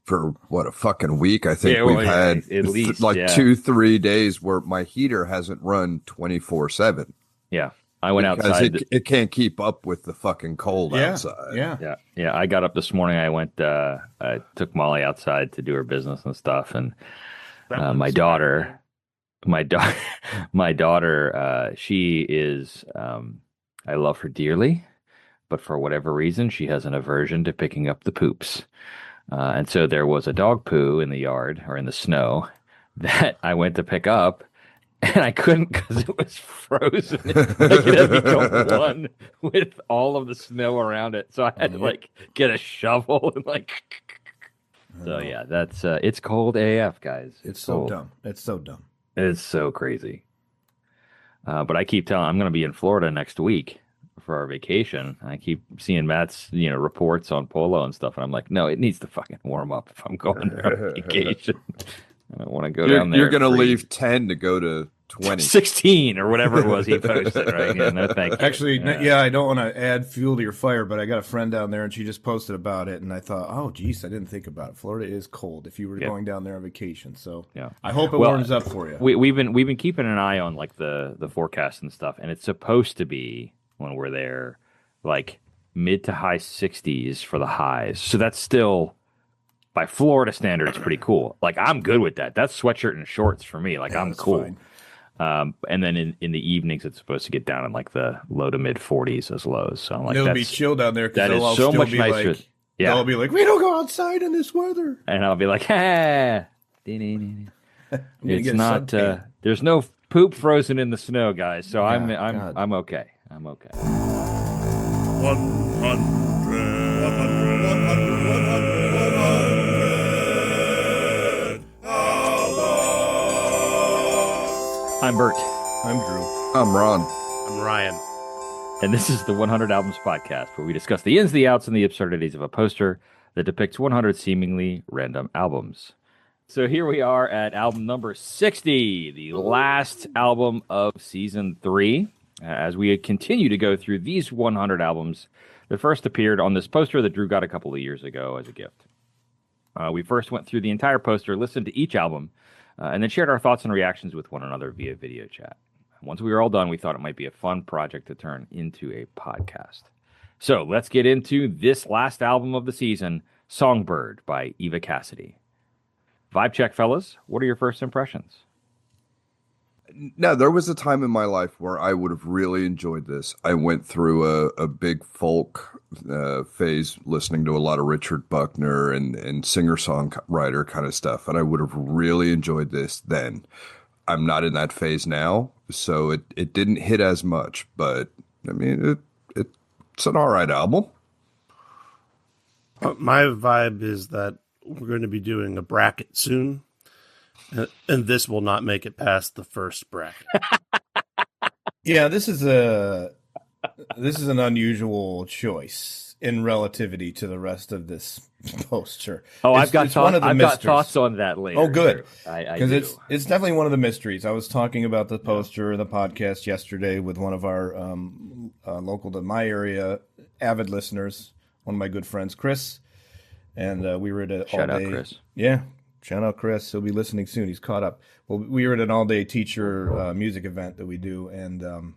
for what, a fucking week. I think Yeah, well, we've yeah, had at least, like yeah. 2-3 days where my heater hasn't run 24/7 Yeah. I went because outside. it can't keep up with the fucking cold Yeah, outside. yeah. Yeah. Yeah. I got up this morning. I took Molly outside to do her business and stuff. And That my looks daughter, my daughter, my daughter, she is, I love her dearly, but for whatever reason, she has an aversion to picking up the poops. And so there was a dog poo in the yard or in the snow that I went to pick up. And I couldn't because it was frozen. Like it had become one with all of the snow around it. So I had to like get a shovel and like. So yeah, that's it's cold AF, guys. It's so cold. dumb. It's so dumb. It's so crazy. But I keep telling I'm going to be in Florida next week for our vacation. I keep seeing Matt's reports on polo and stuff, and I'm like, no, it needs to fucking warm up if I'm going there on vacation. I don't want to go down there. You're gonna and freeze. leave 10 to go to 20. 16 or whatever it was he posted, right? Yeah, no, thank you. Actually, yeah, I don't want to add fuel to your fire, but I got a friend down there, and she just posted about it, and I thought, oh, geez, I didn't think about it. Florida is cold if you were going down there on vacation, so yeah. I hope it warms up for you. We've been keeping an eye on like the forecast and stuff, and it's supposed to be when we're there, like mid to high 60s for the highs. So that's still, by Florida standards, pretty cool. Like I'm good with that. That's sweatshirt and shorts for me. Like I'm cool. Fine. And then in the evenings, it's supposed to get down in like the low to mid 40s as lows. So I'm like, It'll be chill down there because that they'll is so still much be nicer. like, Yeah. they'll be like, we don't go outside in this weather. And I'll be like, ha. It's not. There's no poop frozen in the snow, guys. So I'm okay. I'm okay. 100. I'm Bert. I'm Drew. I'm Ron. I'm Ryan. And this is the 100 Albums Podcast, where we discuss the ins, the outs, and the absurdities of a poster that depicts 100 seemingly random albums. So here we are at album number 60, the last album of season 3. As we continue to go through these 100 albums that first appeared on this poster that Drew got a couple of years ago as a gift. We first went through the entire poster, listened to each album, and then shared our thoughts and reactions with one another via video chat. Once we were all done, we thought it might be a fun project to turn into a podcast. So let's get into this last album of the season, Songbird by Eva Cassidy. Vibe check, fellas. What are your first impressions? Now, there was a time in my life where I would have really enjoyed this. I went through a big folk phase, listening to a lot of Richard Buckner and singer-songwriter kind of stuff, and I would have really enjoyed this then. I'm not in that phase now, so it didn't hit as much, but I mean, it's an all right album. My vibe is that we're going to be doing a bracket soon, and this will not make it past the first bracket. Yeah, this is an unusual choice in relativity to the rest of this poster. Oh, I've got mysteries. thoughts on that later. Oh, good. Because it's definitely one of the mysteries. I was talking about the poster in the podcast yesterday with one of our local to my area avid listeners, one of my good friends, Chris, and we were at an Shout all-day. out, Chris. Yeah, shout out, Chris. He'll be listening soon. He's caught up. Well, we were at an all-day teacher music event that we do, and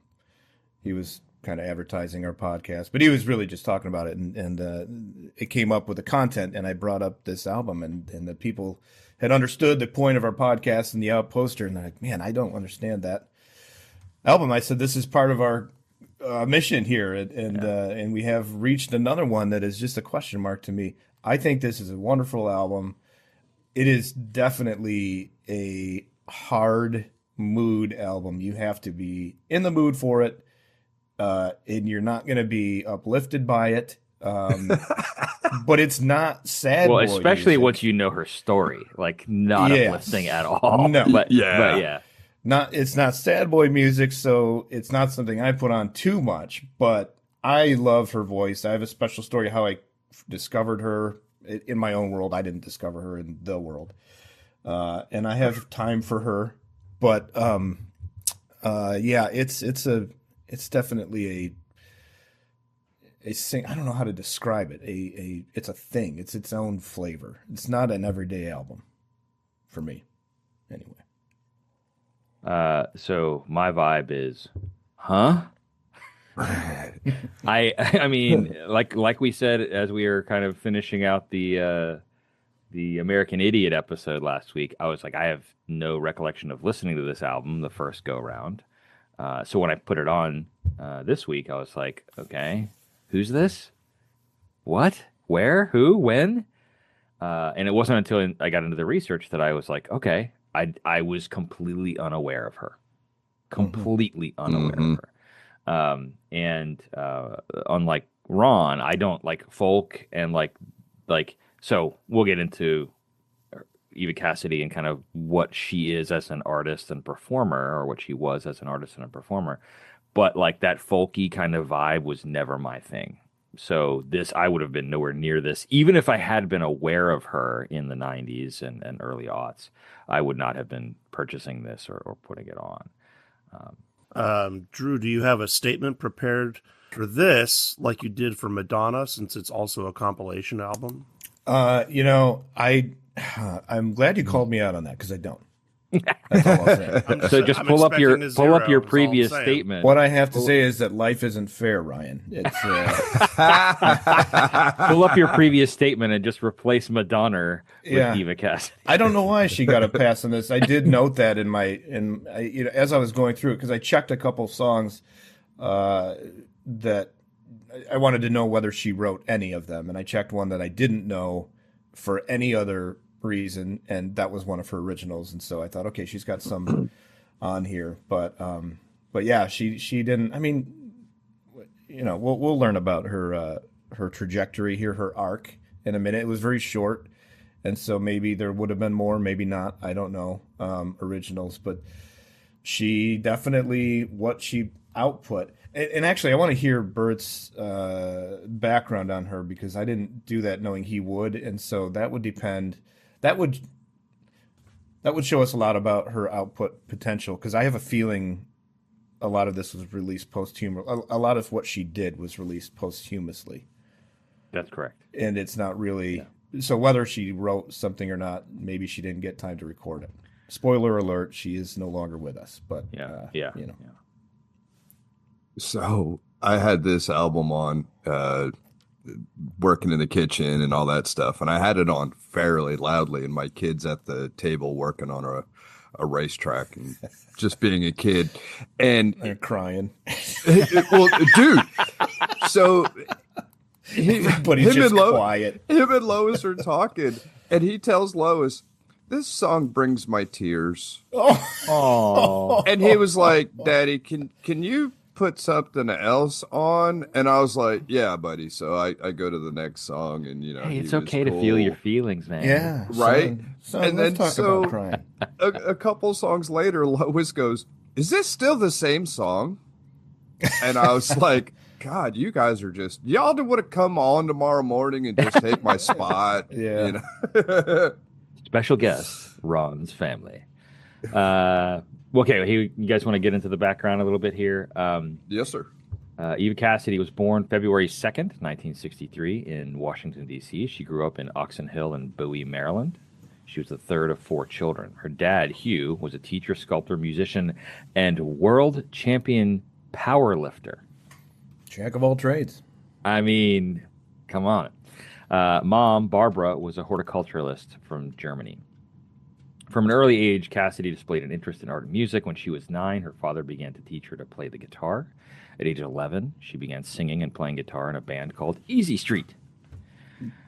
he was kind of advertising our podcast, but he was really just talking about it, and it came up with the content, and I brought up this album, and the people had understood the point of our podcast and the out poster, and they're like, man, I don't understand that album. I said, this is part of our mission here, and we have reached another one that is just a question mark to me. I think this is a wonderful album. It is definitely a hard mood album. You have to be in the mood for it. And you're not going to be uplifted by it. But it's not sad. Well, boy especially music. once you know her story, like not uplifting at all. No. but yeah. It's not sad boy music, so it's not something I put on too much, but I love her voice. I have a special story how I discovered her in my own world. I didn't discover her in the world. And I have time for her, but it's definitely I don't know how to describe it. It's a thing. It's its own flavor. It's not an everyday album for me, anyway. So my vibe is, huh? I mean, like we said as we were kind of finishing out the American Idiot episode last week, I was like, I have no recollection of listening to this album the first go round. So when I put it on this week, I was like, okay, who's this? What? Where? Who? When? And it wasn't until I got into the research that I was like, okay, I was completely unaware of her. Completely unaware of her. And unlike Ron, I don't like folk and like so we'll get into Eva Cassidy and kind of what she is as an artist and performer, or what she was as an artist and a performer. But like that folky kind of vibe was never my thing. So this, I would have been nowhere near this. Even if I had been aware of her in the 90s and early aughts, I would not have been purchasing this or putting it on. Drew, do you have a statement prepared for this like you did for Madonna, since it's also a compilation album? I'm glad you called me out on that, because I don't. That's all I'll say. So just pull up your previous statement. What I have to say is that life isn't fair, Ryan. It's pull up your previous statement and just replace Madonna with Eva Cassidy. I don't know why she got a pass on this. I did note that as I was going through it, because I checked a couple songs that I wanted to know whether she wrote any of them, and I checked one that I didn't know for any other reason, and that was one of her originals. And so I thought, okay, she's got some on here, but yeah, she didn't. I mean, we'll learn about her trajectory here, her arc, in a minute. It was very short, and so maybe there would have been more, maybe not. I don't know, originals, but she definitely what she output. And actually, I want to hear Bert's background on her, because I didn't do that knowing he would, and so that would depend. That would show us a lot about her output potential, because I have a feeling a lot of this was released posthumously. A lot of what she did was released posthumously. That's correct. And it's not really so whether she wrote something or not, maybe she didn't get time to record it. Spoiler alert: she is no longer with us. But So I had this album on, working in the kitchen and all that stuff, and I had it on fairly loudly, and my kid's at the table working on a racetrack, and just being a kid, and they're crying. Well, dude, so everybody's just quiet. Him and Lois are talking, and he tells Lois, "This song brings my tears." Oh, and he was like, "Daddy, can you put something else on?" And I was like, "Yeah, buddy." So I go to the next song, and hey, it's okay to feel your feelings, man. Yeah, right. Son, and let's then talk about crying. a couple songs later, Lois goes, "Is this still the same song?" And I was like, "God, you guys are just y'all would have come on tomorrow morning and just take my spot." Yeah. Special guest, Ron's family. Okay, you guys want to get into the background a little bit here? Yes, sir. Eva Cassidy was born February 2nd, 1963 in Washington, D.C. She grew up in Oxon Hill in Bowie, Maryland. She was the third of 4 children. Her dad, Hugh, was a teacher, sculptor, musician, and world champion power lifter. Jack of all trades. I mean, come on. Mom, Barbara, was a horticulturalist from Germany. From an early age, Cassidy displayed an interest in art and music. When she was 9, her father began to teach her to play the guitar. At age 11, she began singing and playing guitar in a band called Easy Street.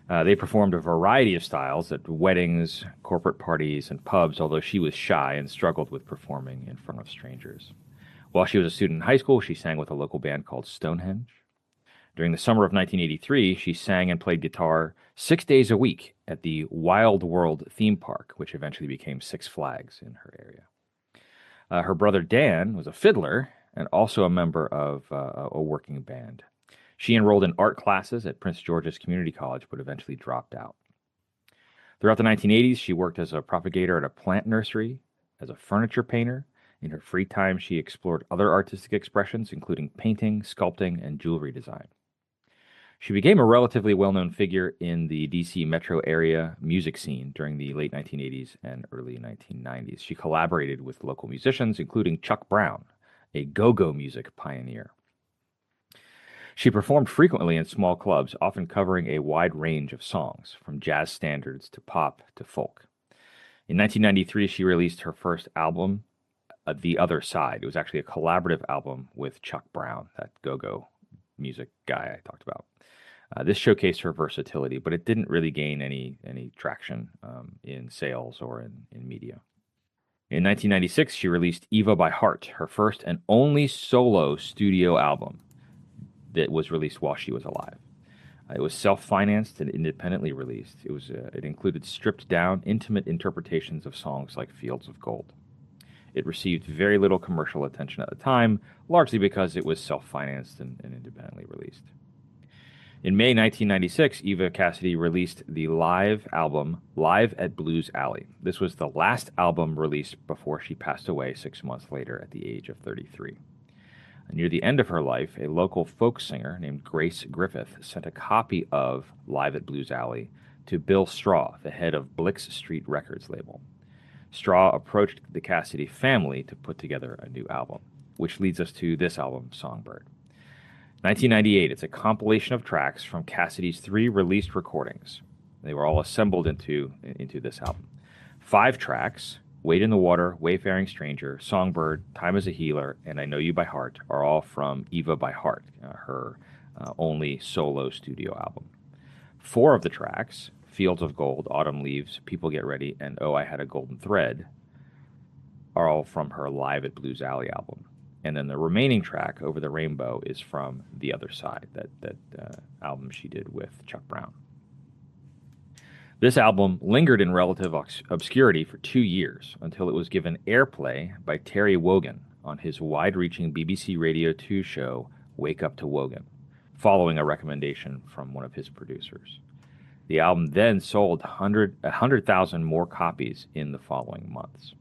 They performed a variety of styles at weddings, corporate parties, and pubs, although she was shy and struggled with performing in front of strangers. While she was a student in high school, she sang with a local band called Stonehenge. During the summer of 1983, she sang and played guitar 6 days a week at the Wild World theme park, which eventually became Six Flags in her area. Her brother Dan was a fiddler and also a member of a working band. She enrolled in art classes at Prince George's Community College, but eventually dropped out. Throughout the 1980s, she worked as a propagator at a plant nursery, as a furniture painter. In her free time, she explored other artistic expressions, including painting, sculpting, and jewelry design. She became a relatively well-known figure in the DC metro area music scene during the late 1980s and early 1990s. She collaborated with local musicians, including Chuck Brown, a go-go music pioneer. She performed frequently in small clubs, often covering a wide range of songs, from jazz standards to pop to folk. In 1993, she released her first album, The Other Side. It was actually a collaborative album with Chuck Brown, that go-go music guy I talked about. This showcased her versatility, but it didn't really gain any traction in sales or in media. In 1996, she released Eva by Heart, her first and only solo studio album that was released while she was alive. It was self-financed and independently released. It included stripped-down, intimate interpretations of songs like Fields of Gold. It received very little commercial attention at the time, largely because it was self-financed and independently released. In May 1996, Eva Cassidy released the live album Live at Blues Alley. This was the last album released before she passed away 6 months later at the age of 33. Near the end of her life, a local folk singer named Grace Griffith sent a copy of Live at Blues Alley to Bill Straw, the head of Blix Street Records label. Straw approached the Cassidy family to put together a new album, which leads us to this album, Songbird. 1998, it's a compilation of tracks from Cassidy's 3 released recordings. They were all assembled into this album. 5 tracks, Wade in the Water, Wayfaring Stranger, Songbird, Time as a Healer, and I Know You by Heart, are all from Eva by Heart, her only solo studio album. 4 of the tracks, Fields of Gold, Autumn Leaves, People Get Ready, and Oh, I Had a Golden Thread, are all from her Live at Blues Alley album. And then the remaining track, Over the Rainbow, is from The Other Side, that album she did with Chuck Brown. This album lingered in relative obscurity for 2 years until it was given airplay by Terry Wogan on his wide-reaching BBC Radio 2 show, Wake Up to Wogan, following a recommendation from one of his producers. The album then sold 100,000 more copies in the following months.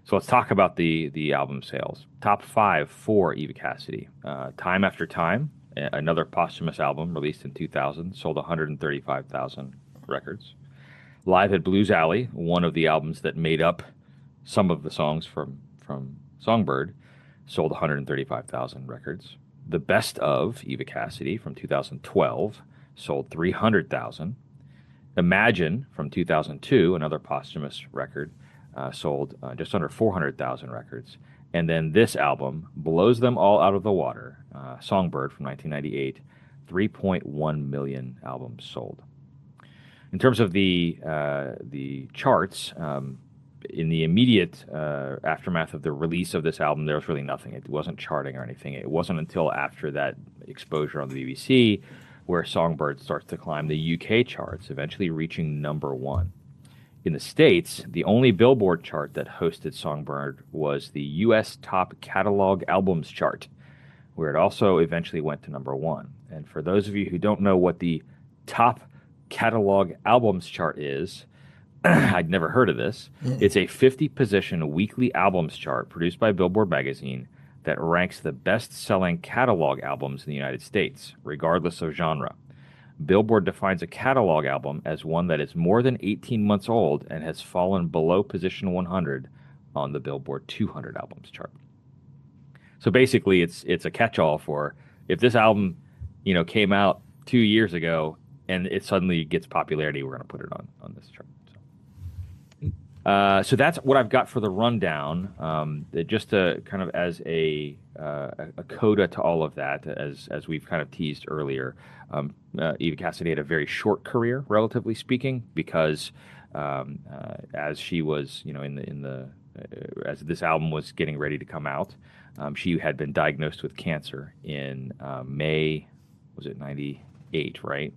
So let's talk about the album sales. Top 5 for Eva Cassidy. Time After Time, another posthumous album released in 2000, sold 135,000 records. Live at Blues Alley, one of the albums that made up some of the songs from Songbird, sold 135,000 records. The Best of Eva Cassidy from 2012 sold 300,000. Imagine from 2002, another posthumous record, sold just under 400,000 records. And then this album blows them all out of the water. Songbird from 1998, 3.1 million albums sold. In terms of the charts, in the immediate aftermath of the release of this album, there was really nothing. It wasn't charting or anything. It wasn't until after that exposure on the BBC where Songbird starts to climb the UK charts, eventually reaching number 1. In the States, the only Billboard chart that hosted Songbird was the U.S. Top Catalog Albums chart, where it also eventually went to number 1. And for those of you who don't know what the Top Catalog Albums chart is, I'd never heard of this. It's a 50-position weekly albums chart produced by Billboard magazine that ranks the best-selling catalog albums in the United States, regardless of genre. Billboard defines a catalog album as one that is more than 18 months old and has fallen below position 100 on the Billboard 200 albums chart. So basically, it's a catch-all for if this album, came out 2 years ago and it suddenly gets popularity, we're going to put it on this chart. So that's what I've got for the rundown. Just to kind of as a coda to all of that, as we've kind of teased earlier, Eva Cassidy had a very short career, relatively speaking, because as she was, as this album was getting ready to come out, she had been diagnosed with cancer in May, was it 98, right?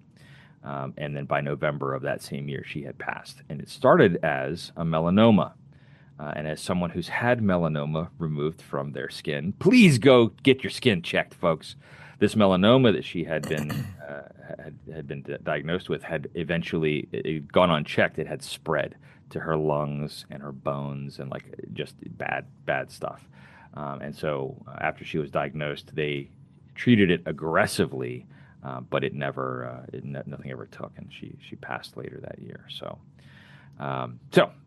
And then by November of that same year, she had passed. And it started as a melanoma. And as someone who's had melanoma removed from their skin, please go get your skin checked, folks. This melanoma that she had been diagnosed with had eventually gone unchecked. It had spread to her lungs and her bones and just bad stuff. And so after she was diagnosed, they treated it aggressively but nothing ever took, and she passed later that year. So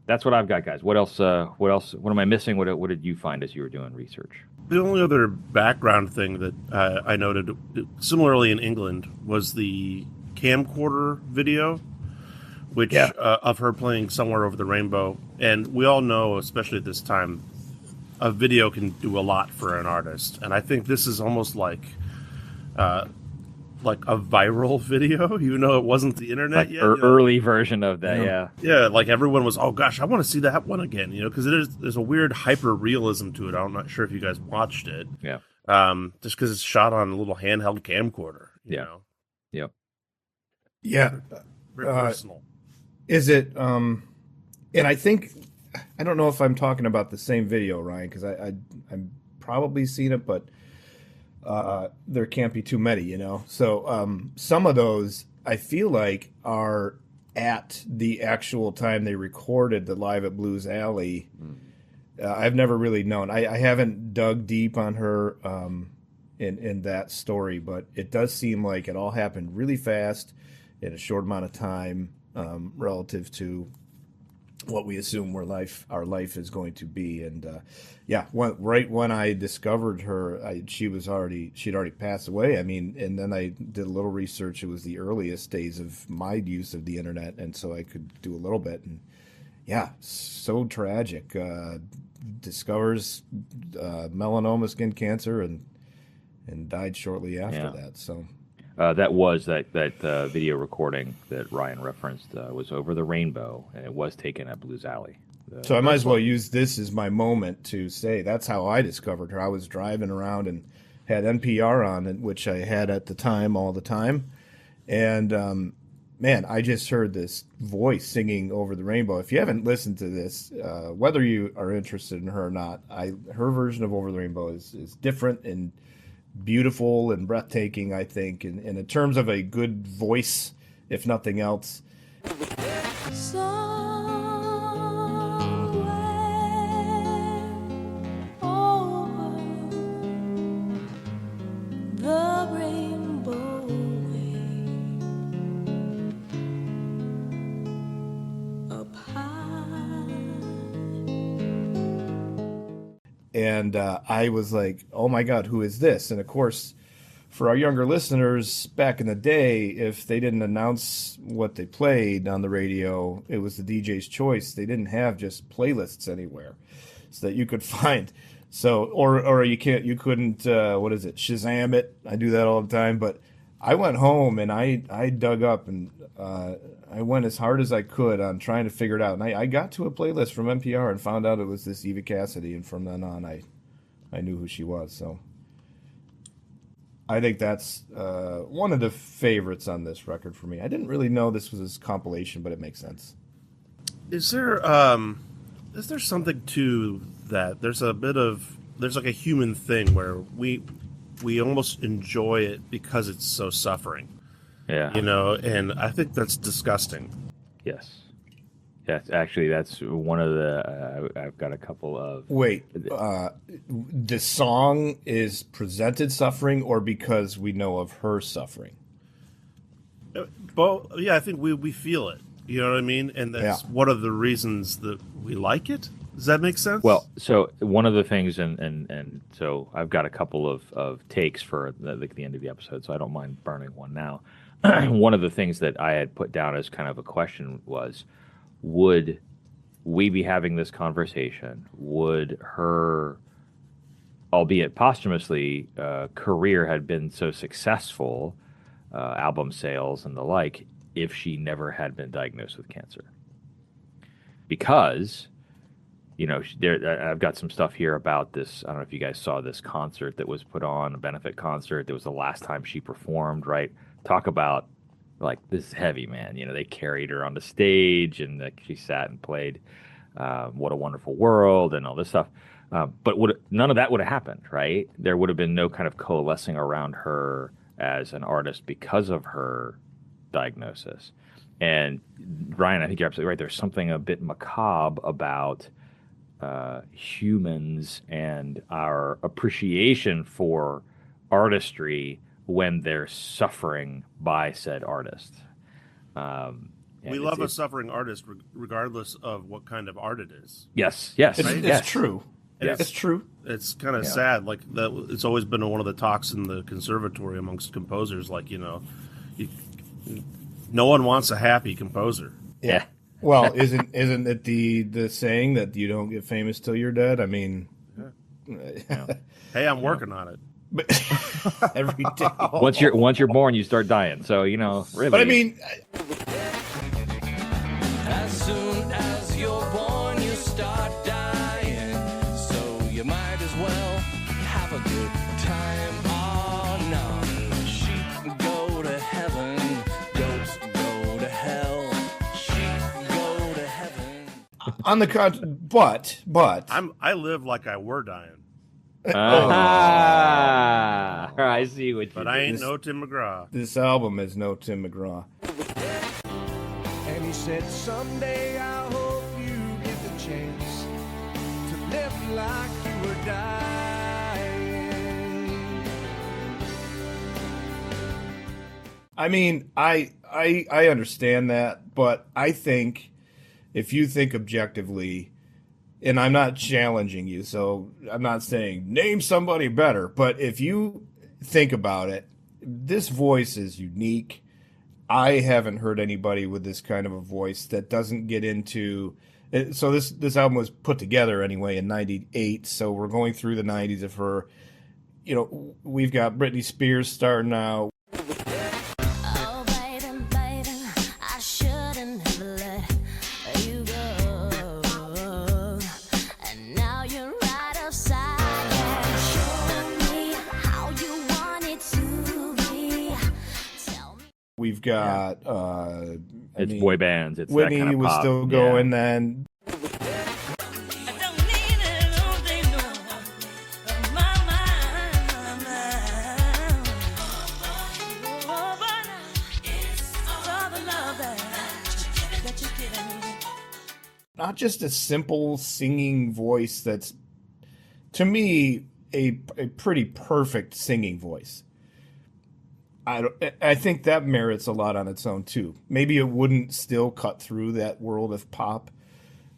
that's what I've got, guys. What else? What am I missing? What did you find as you were doing research? The only other background thing that I noted, similarly in England, was the camcorder video, which of her playing "Somewhere Over the Rainbow." And we all know, especially at this time, a video can do a lot for an artist. And I think this is almost like a viral video, even though it wasn't the internet yet. Early version of that, yeah. Yeah, like everyone was, oh gosh, I want to see that one again, because there's a weird hyper realism to it. I'm not sure if you guys watched it. Yeah. Just because it's shot on a little handheld camcorder. You know? Yep. Yeah. Very personal. Is it? And I think I don't know if I'm talking about the same video, Ryan, because I'm probably seen it, but there can't be too many, So some of those I feel like are at the actual time they recorded the Live at Blues Alley. I've never really known. I haven't dug deep on her in that story, but it does seem like it all happened really fast in a short amount of time relative to what we assume our life is going to be. And right when I discovered her, she'd already passed away. I mean, and then I did a little research. It was the earliest days of my use of the internet, and so I could do a little bit. And so tragic. Discovers melanoma, skin cancer, and died shortly after that. So. That video recording that Ryan referenced was Over the Rainbow, and it was taken at Blues Alley. So I might as well use this as my moment to say that's how I discovered her. I was driving around and had NPR on, which I had at the time all the time. And, man, I just heard this voice singing Over the Rainbow. If you haven't listened to this, whether you are interested in her or not, her version of Over the Rainbow is different and beautiful and breathtaking, I think, and in terms of a good voice, if nothing else. And I was like, oh my God, who is this? And of course, for our younger listeners back in the day, if they didn't announce what they played on the radio, it was the DJ's choice. They didn't have just playlists anywhere so that you could find. So, or you couldn't, Shazam it. I do that all the time. But I went home and I dug up and I went as hard as I could on trying to figure it out. And I got to a playlist from NPR and found out it was this Eva Cassidy. And from then on, I knew who she was. So I think that's one of the favorites on this record for me. I didn't really know this was this compilation, but it makes sense. Is there something to that? There's like a human thing where we almost enjoy it because it's so suffering. Yeah. And I think that's disgusting. Yes. Yes, actually, that's one of the. I've got a couple of. Wait, the song is presented suffering, or because we know of her suffering? Well, yeah, I think we feel it. You know what I mean? And that's one of the reasons that we like it. Does that make sense? Well, so one of the things, and so I've got a couple of takes for the end of the episode, so I don't mind burning one now. One of the things that I had put down as kind of a question was, would we be having this conversation? Would her, albeit posthumously, career had been so successful, album sales and the like, if she never had been diagnosed with cancer? Because, I've got some stuff here about this. I don't know if you guys saw this concert that was put on, a benefit concert. It was the last time she performed, right? Talk about, like, this is heavy, man. They carried her on the stage and she sat and played What a Wonderful World and all this stuff. But none of that would have happened, right? There would have been no kind of coalescing around her as an artist because of her diagnosis. And Ryan, I think you're absolutely right. There's something a bit macabre about humans and our appreciation for artistry when they're suffering by said artist. We love a suffering artist regardless of what kind of art it is. Yes. It's true. Yes. It's true. It's kind of sad. Like that, it's always been one of the talks in the conservatory amongst composers. Like, no one wants a happy composer. Yeah. Well, isn't it the saying that you don't get famous till you're dead? I mean, hey, I'm working on it. But every day. Once you're born, you start dying. So really. But I mean, as soon as you're born, you start dying. So you might as well have a good time. Oh no, sheep go to heaven, goats go to hell. Sheep go to heaven. on the but I live like I were dying. I see what you But I ain't no Tim McGraw. this album is no Tim McGraw. And he said, someday I hope you get the chance to live like you were dying. I mean, I understand that, but I think if you think objectively, and I'm not challenging you, so I'm not saying name somebody better, but if you think about it, this voice is unique. I haven't heard anybody with this kind of a voice that doesn't get into. So this album was put together anyway in '98. So we're going through the '90s of her. We've got Britney Spears starting out. Oh, baby, baby, I shouldn't have let you go. And now you're right outside and showing me how you want it to be. Tell me. We've got It's boy bands. It's Whitney that kind of was pop. still going then. I don't need it all day long. My mind. Oh, but it's all the love that you're giving me. Not just a simple singing voice that's, to me, a pretty perfect singing voice. I think that merits a lot on its own too. Maybe it wouldn't still cut through that world of pop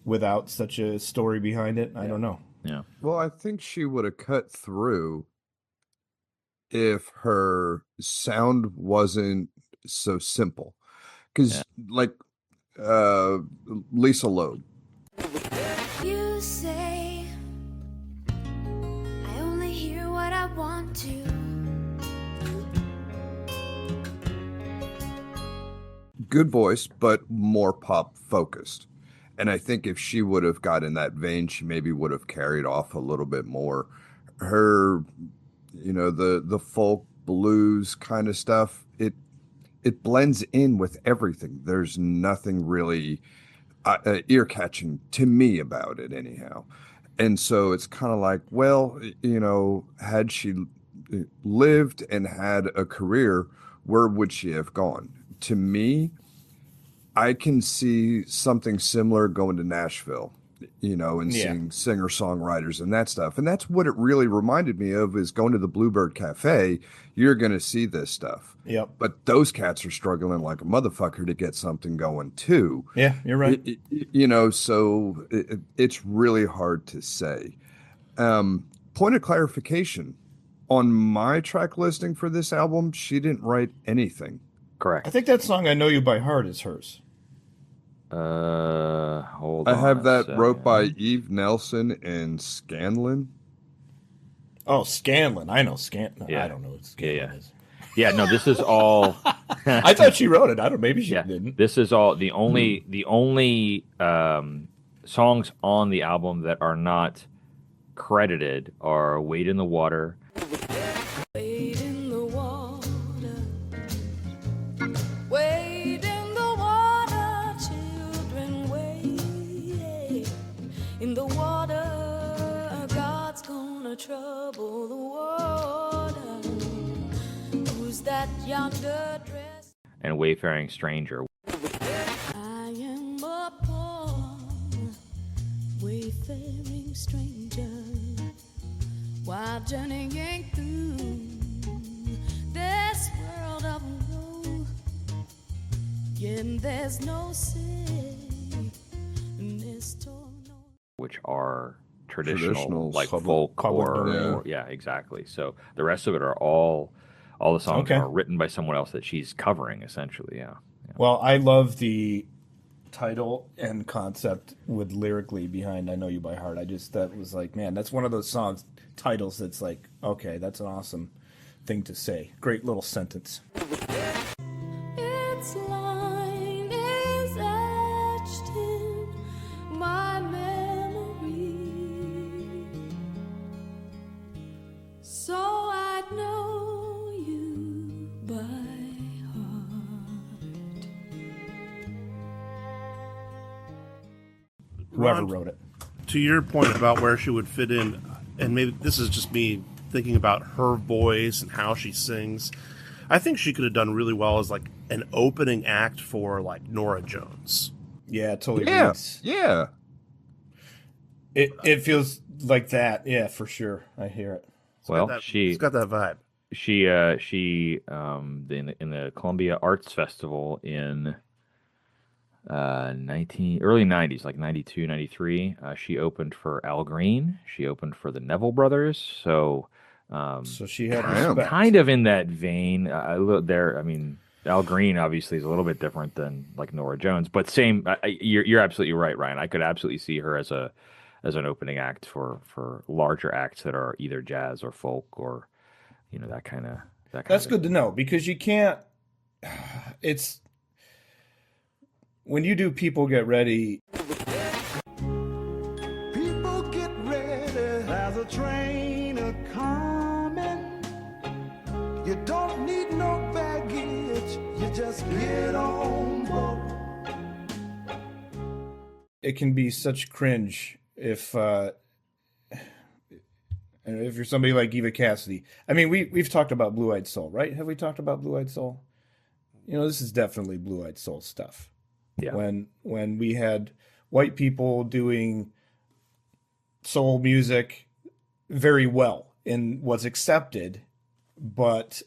without such a story behind it. I don't know. Yeah. Well, I think she would have cut through if her sound wasn't so simple. Because, Lisa Loeb. You say I only hear what I want to. Good voice, but more pop focused. And I think if she would have got in that vein, she maybe would have carried off a little bit more. Her, the folk blues kind of stuff, it blends in with everything. There's nothing really ear catching to me about it anyhow. And so it's kind of like, well, had she lived and had a career, where would she have gone? To me, I can see something similar going to Nashville, and seeing singer-songwriters and that stuff. And that's what it really reminded me of, is going to the Bluebird Cafe. You're going to see this stuff. Yep. But those cats are struggling like a motherfucker to get something going too. Yeah, you're right. So it's really hard to say. Point of clarification, on my track listing for this album, she didn't write anything. Correct. I think that song "I Know You by Heart" is hers. Hold on. I have a that second. wrote by Eve Nelson and Scanlon. Oh, Scanlon. I know Scanlon. Yeah. I don't know what Scanlon Yeah. is. Yeah, no, this is all. I thought she wrote it. I don't. Maybe she Yeah, didn't. this is all the only songs on the album that are not credited are "Wade in the Water." Wade in the water. Wade in the water, children, wade in the water. God's gonna trouble the water. Who's that yonder dress? And "Wayfaring Stranger." I am a poor wayfaring stranger while journeying through the Pretend there's no sickness, which are traditional like public folk or, domain. or yeah, exactly. So the rest of it are all the songs Okay. are written by someone else that she's covering essentially. Yeah. Well, I love the title and concept with lyrically behind I Know You by Heart. That was like, man, that's one of those songs titles that's like, okay, that's an awesome thing to say. Great little sentence. its line is etched in my memory, so I know you by heart. Whoever Ron, wrote it. To your point about where she would fit in, and maybe this is just me thinking about her voice and how she sings, I think she could have done really well as like an opening act for like Norah Jones. Yeah, it totally Yeah, reads. yeah. It feels like that. Yeah, for sure. I hear it. Well, It's got that vibe. she in the Columbia Arts Festival in early 90s, like 92, 93, she opened for Al Green. She opened for the Neville Brothers. So So she had Damn. respect. kind of in that vein. I mean, Al Green obviously is a little bit different than like Norah Jones, but same. You're absolutely right, Ryan. I could absolutely see her as an opening act for larger acts that are either jazz or folk or that kind of That's good to know because you can't. It's when you do People Get Ready. People get ready, there's a train a coming. You don't need no baggage, you just get on board. It can be such cringe if you're somebody like Eva Cassidy. I mean, we've talked about Blue Eyed Soul, right? Have we talked about Blue Eyed Soul? This is definitely Blue Eyed Soul stuff. Yeah. When we had white people doing soul music very well and was accepted, but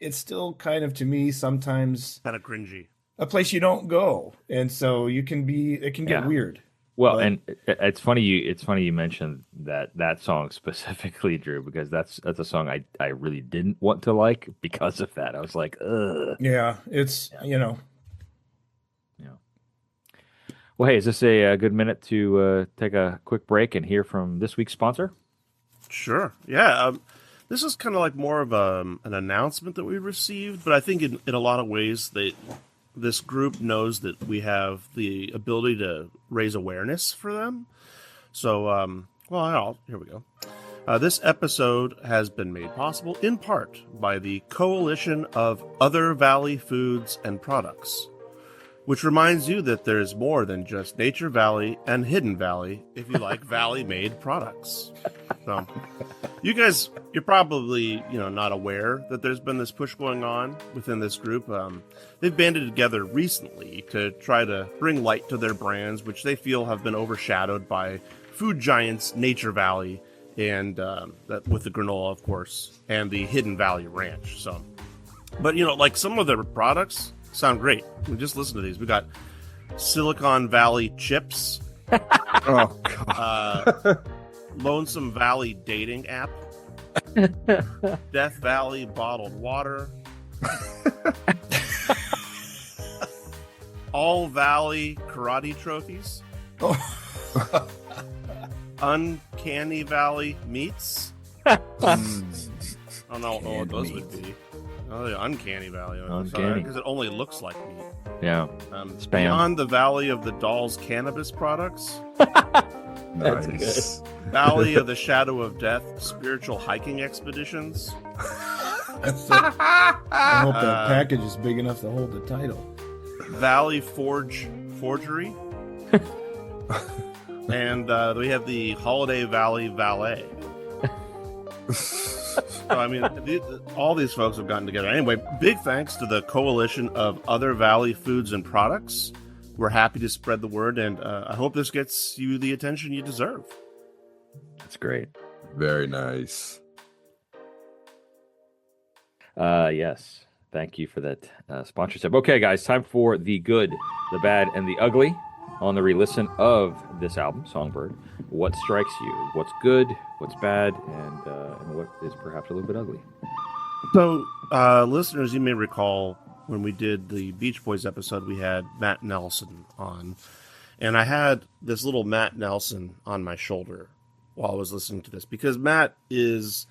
it's still kind of, to me, sometimes Kind of cringy. a place you don't go, and so it can get Yeah. weird. Well, But- and it's funny you mentioned that song specifically, Drew, because that's a song I really didn't want to like because of that. I was like, ugh. Yeah, it's Yeah. Well, hey, is this a good minute to take a quick break and hear from this week's sponsor? Sure. Yeah. This is kind of like more of an announcement that we received, but I think in a lot of ways this group knows that we have the ability to raise awareness for them. So, here we go. This episode has been made possible in part by the Coalition of Other Valley Foods and Products, which reminds you that there's more than just Nature Valley and Hidden Valley if you like valley-made products. So, you're probably not aware that there's been this push going on within this group. They've banded together recently to try to bring light to their brands, which they feel have been overshadowed by food giants Nature Valley and that with the granola, of course, and the Hidden Valley Ranch. So, but like some of their products sound great. Just listen to these. We got Silicon Valley chips. Oh God. Lonesome Valley dating app. Death Valley bottled water. All Valley karate trophies. Uncanny Valley meats. I don't know what those would be. Oh, the Uncanny Valley. Uncanny. Because it only looks like meat. Yeah. Spam. Spam. Beyond the Valley of the Dolls cannabis products. Nice. Valley of the Shadow of Death spiritual hiking expeditions. I hope that package is big enough to hold the title. Valley Forgery. And we have the Holiday Valley Valet. So, I mean, all these folks have gotten together. Anyway, big thanks to the Coalition of Other Valley Foods and Products. We're happy to spread the word, and I hope this gets you the attention you deserve. That's great. Very nice. Yes. Thank you for that sponsorship. Okay, guys, time for the good, the bad, and the ugly on the re-listen of this album, Songbird. What strikes you? What's good? What's bad? And what is perhaps a little bit ugly? So, listeners, you may recall when we did the Beach Boys episode, we had Matt Nelson on. And I had this little Matt Nelson on my shoulder while I was listening to this, because Matt is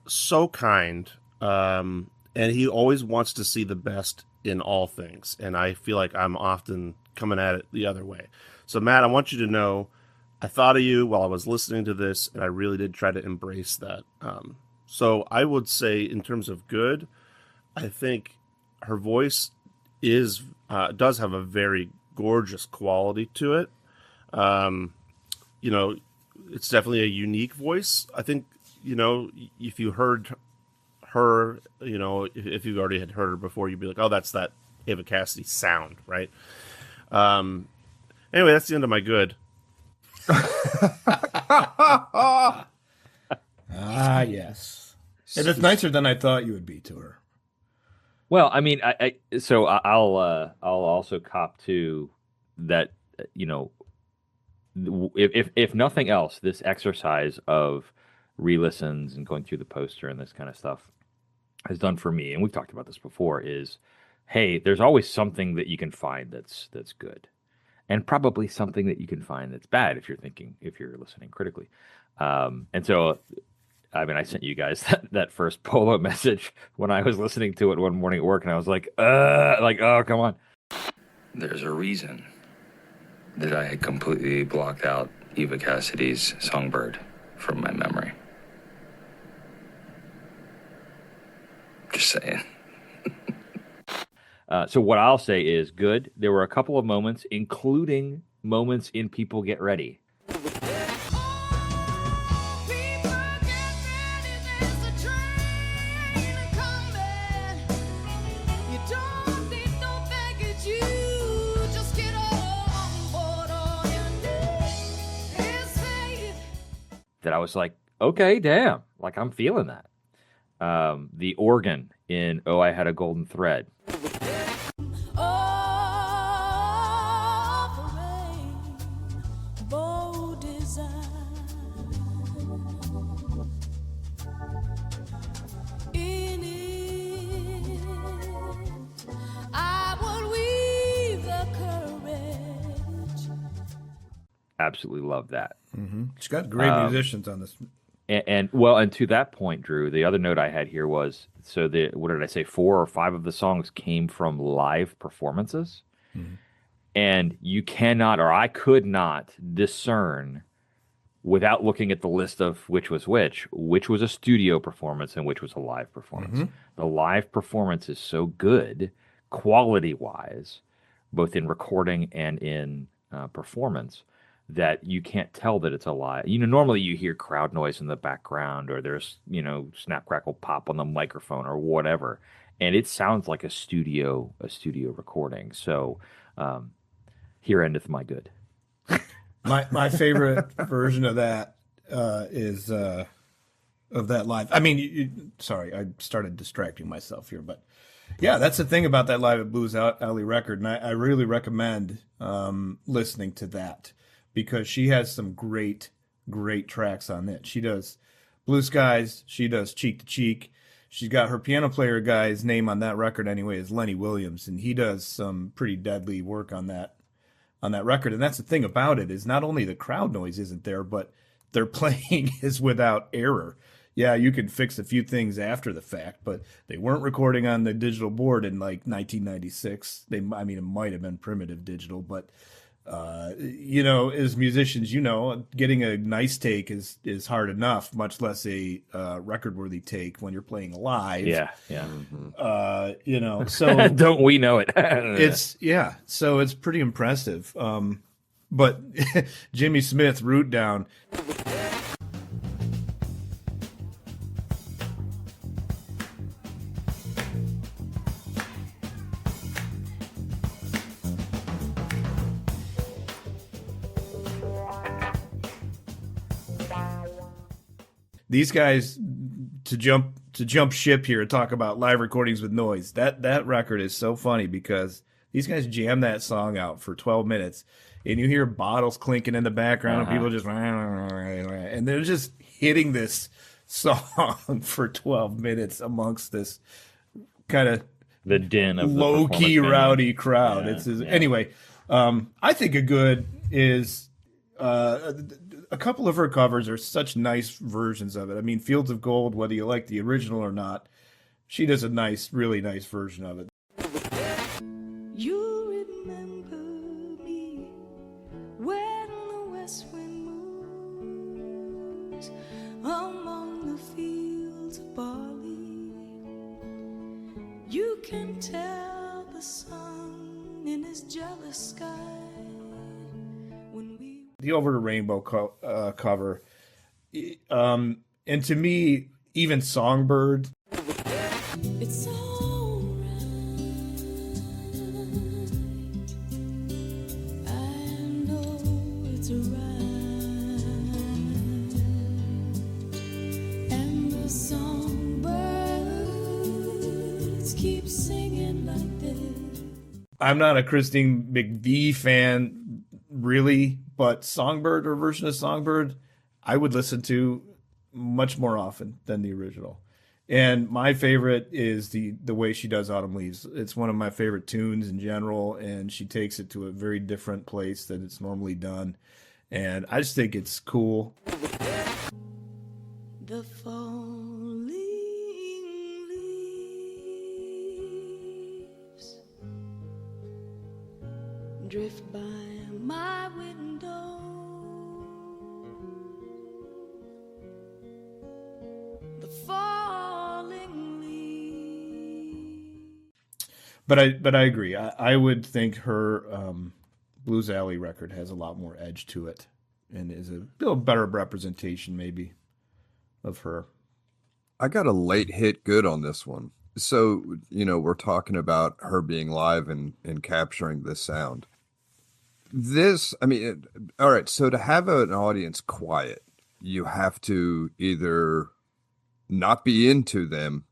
so kind, and he always wants to see the best in all things. And I feel like I'm often coming at it the other way. So, Matt, I want you to know I thought of you while I was listening to this, and I really did try to embrace that. So I would say, in terms of good, I think her voice does have a very gorgeous quality to it. It's definitely a unique voice. I think, if you heard her, if you already had heard her before, you'd be like, oh, that's that Eva Cassidy sound, right? Anyway, that's the end of my good. Yes. And it's nicer than I thought you would be to her. Well, I mean, I'll also cop to that. If nothing else, this exercise of re-listens and going through the poster and this kind of stuff has done for me, and we've talked about this before, is, hey, there's always something that you can find that's good, and probably something that you can find that's bad if you're listening critically. And so, I mean, I sent you guys that first Polo message when I was listening to it one morning at work, and I was like, oh, come on. There's a reason that I had completely blocked out Eva Cassidy's Songbird from my memory. Just saying. So what I'll say is good. There were a couple of moments, including moments in People Get Ready. That I was like, okay, damn, like I'm feeling that. The organ in "Oh, I Had a Golden Thread." Absolutely love that. Mm-hmm. She's got great musicians on this. And to that point, Drew, the other note I had here was, what did I say? 4 or 5 of the songs came from live performances. Mm-hmm. And you cannot, or I could not discern without looking at the list of which was a studio performance and which was a live performance. Mm-hmm. The live performance is so good, quality-wise, both in recording and in performance, that you can't tell that it's a live. Normally you hear crowd noise in the background, or there's, snap, crackle, pop on the microphone or whatever. And it sounds like a studio recording. So here endeth my good. My favorite version of that is of that live. I mean, sorry, I started distracting myself here, but yeah, that's the thing about that Live at Blues Alley record. And I really recommend listening to that, because she has some great tracks on it. She does Blue Skies. She does Cheek to Cheek. She's got her piano player guy's name on that record anyway is Lenny Williams, and he does some pretty deadly work on that record. And that's the thing about it, is not only the crowd noise isn't there, but their playing is without error. Yeah, you can fix a few things after the fact, but they weren't recording on the digital board in like 1996. It might have been primitive digital, but as musicians, getting a nice take is hard enough, much less a record-worthy take when you're playing live. Yeah. Mm-hmm. So don't we know it? So it's pretty impressive. But Jimmy Smith, Root Down. These guys, to jump to jump ship here and talk about live recordings with noise. That record is so funny because these guys jam that song out for 12 minutes, and you hear bottles clinking in the background, and people just, and they're just hitting this song for 12 minutes amongst this kind of the din of low key rowdy crowd. Yeah, Anyway. I think a good is a couple of her covers are such nice versions of it. I mean, Fields of Gold, whether you like the original or not, she does a nice, really nice version of it. You remember me when the west wind moves among the fields of barley. You can tell the sun in his jealous sky when we. The Over the Rainbow cover, and to me, even Songbird. It's alright. I know it's right. And the songbirds keep singing like this. I'm not a Christine McVie fan, really, but Songbird, her version of Songbird, I would listen to much more often than the original. And my favorite is the way she does Autumn Leaves. It's one of my favorite tunes in general, and she takes it to a very different place than it's normally done. And I just think it's cool. The falling leaves drift by my window. The falling leaves. But I agree. I would think her Blues Alley record has a lot more edge to it and is a little better representation maybe of her. I got a late hit good on this one. So, we're talking about her being live and capturing this sound. All right, so to have an audience quiet, you have to either not be into them,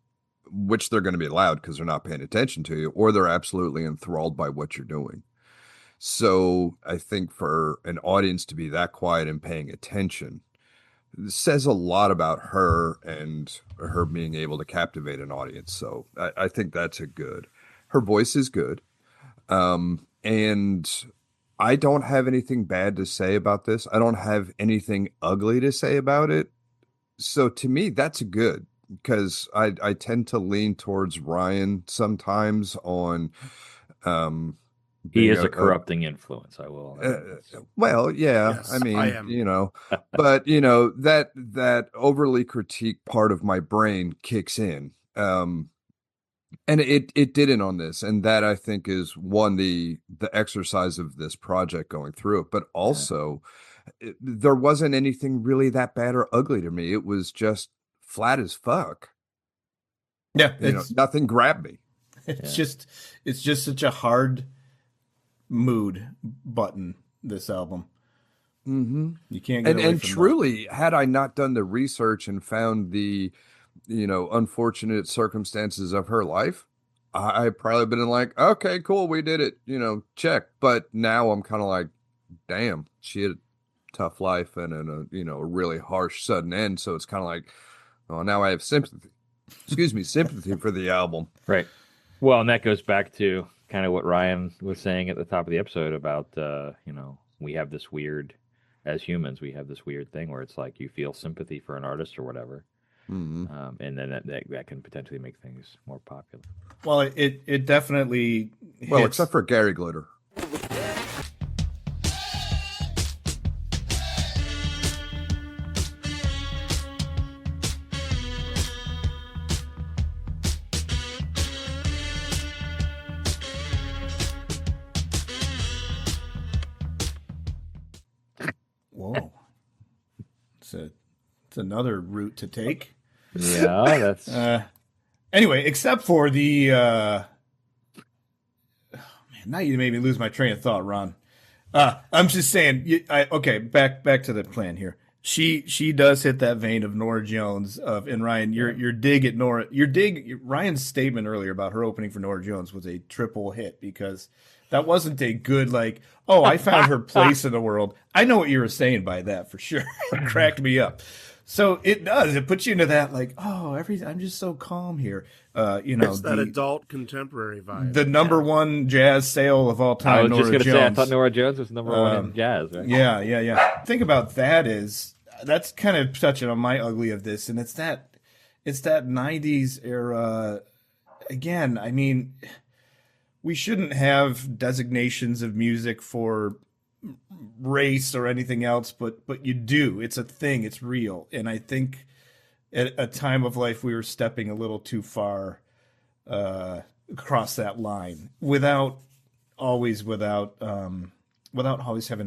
which they're going to be loud because they're not paying attention to you, or they're absolutely enthralled by what you're doing. So I think for an audience to be that quiet and paying attention says a lot about her and her being able to captivate an audience. So I think that's a good. Her voice is good. And I don't have anything bad to say about this. I don't have anything ugly to say about it. So to me, that's good because I tend to lean towards Ryan sometimes on. He is a corrupting influence. I will. Well, yeah. Yes, I mean, I am. but that overly critique part of my brain kicks in. And it didn't on this, and that I think is one the exercise of this project going through it, but also there wasn't anything really that bad or ugly to me. It was just flat as fuck. Yeah, Nothing grabbed me. It's just such a hard mood button. This album, you can't get away And from truly, had I not done the research and found the unfortunate circumstances of her life, I probably been like, okay, cool, we did it, check. But now I'm kind of like, damn, she had a tough life and a really harsh sudden end. So it's kind of like, oh, now I have sympathy. Sympathy for the album. Right. Well, and that goes back to kind of what Ryan was saying at the top of the episode about, we have this weird, as humans, we have this weird thing where it's like you feel sympathy for an artist or whatever. And then that can potentially make things more popular. Well, it definitely hits. Well, except for Gary Glitter. Whoa, it's another route to take. Yeah, that's Anyway, except for the man, now you made me lose my train of thought, Ron. I'm just saying. Okay, back to the plan here. She does hit that vein of Norah Jones and Ryan, your dig at Norah, Ryan's statement earlier about her opening for Norah Jones was a triple hit because that wasn't a good like, oh, I found her place in the world. I know what you were saying by that for sure. It cracked me up. So it does. It puts you into that like, oh, I'm just so calm here. It's that adult contemporary vibe. The number one jazz sale of all time. I was just Norah going to say, I Jones. thought Norah Jones was number one in jazz. Right? Yeah. Think about that's kind of touching on my ugly of this, and it's that 90s era. Again, I mean, we shouldn't have designations of music for race or anything else, but you do. It's a thing. It's real, and I think at a time of life we were stepping a little too far across that line without always having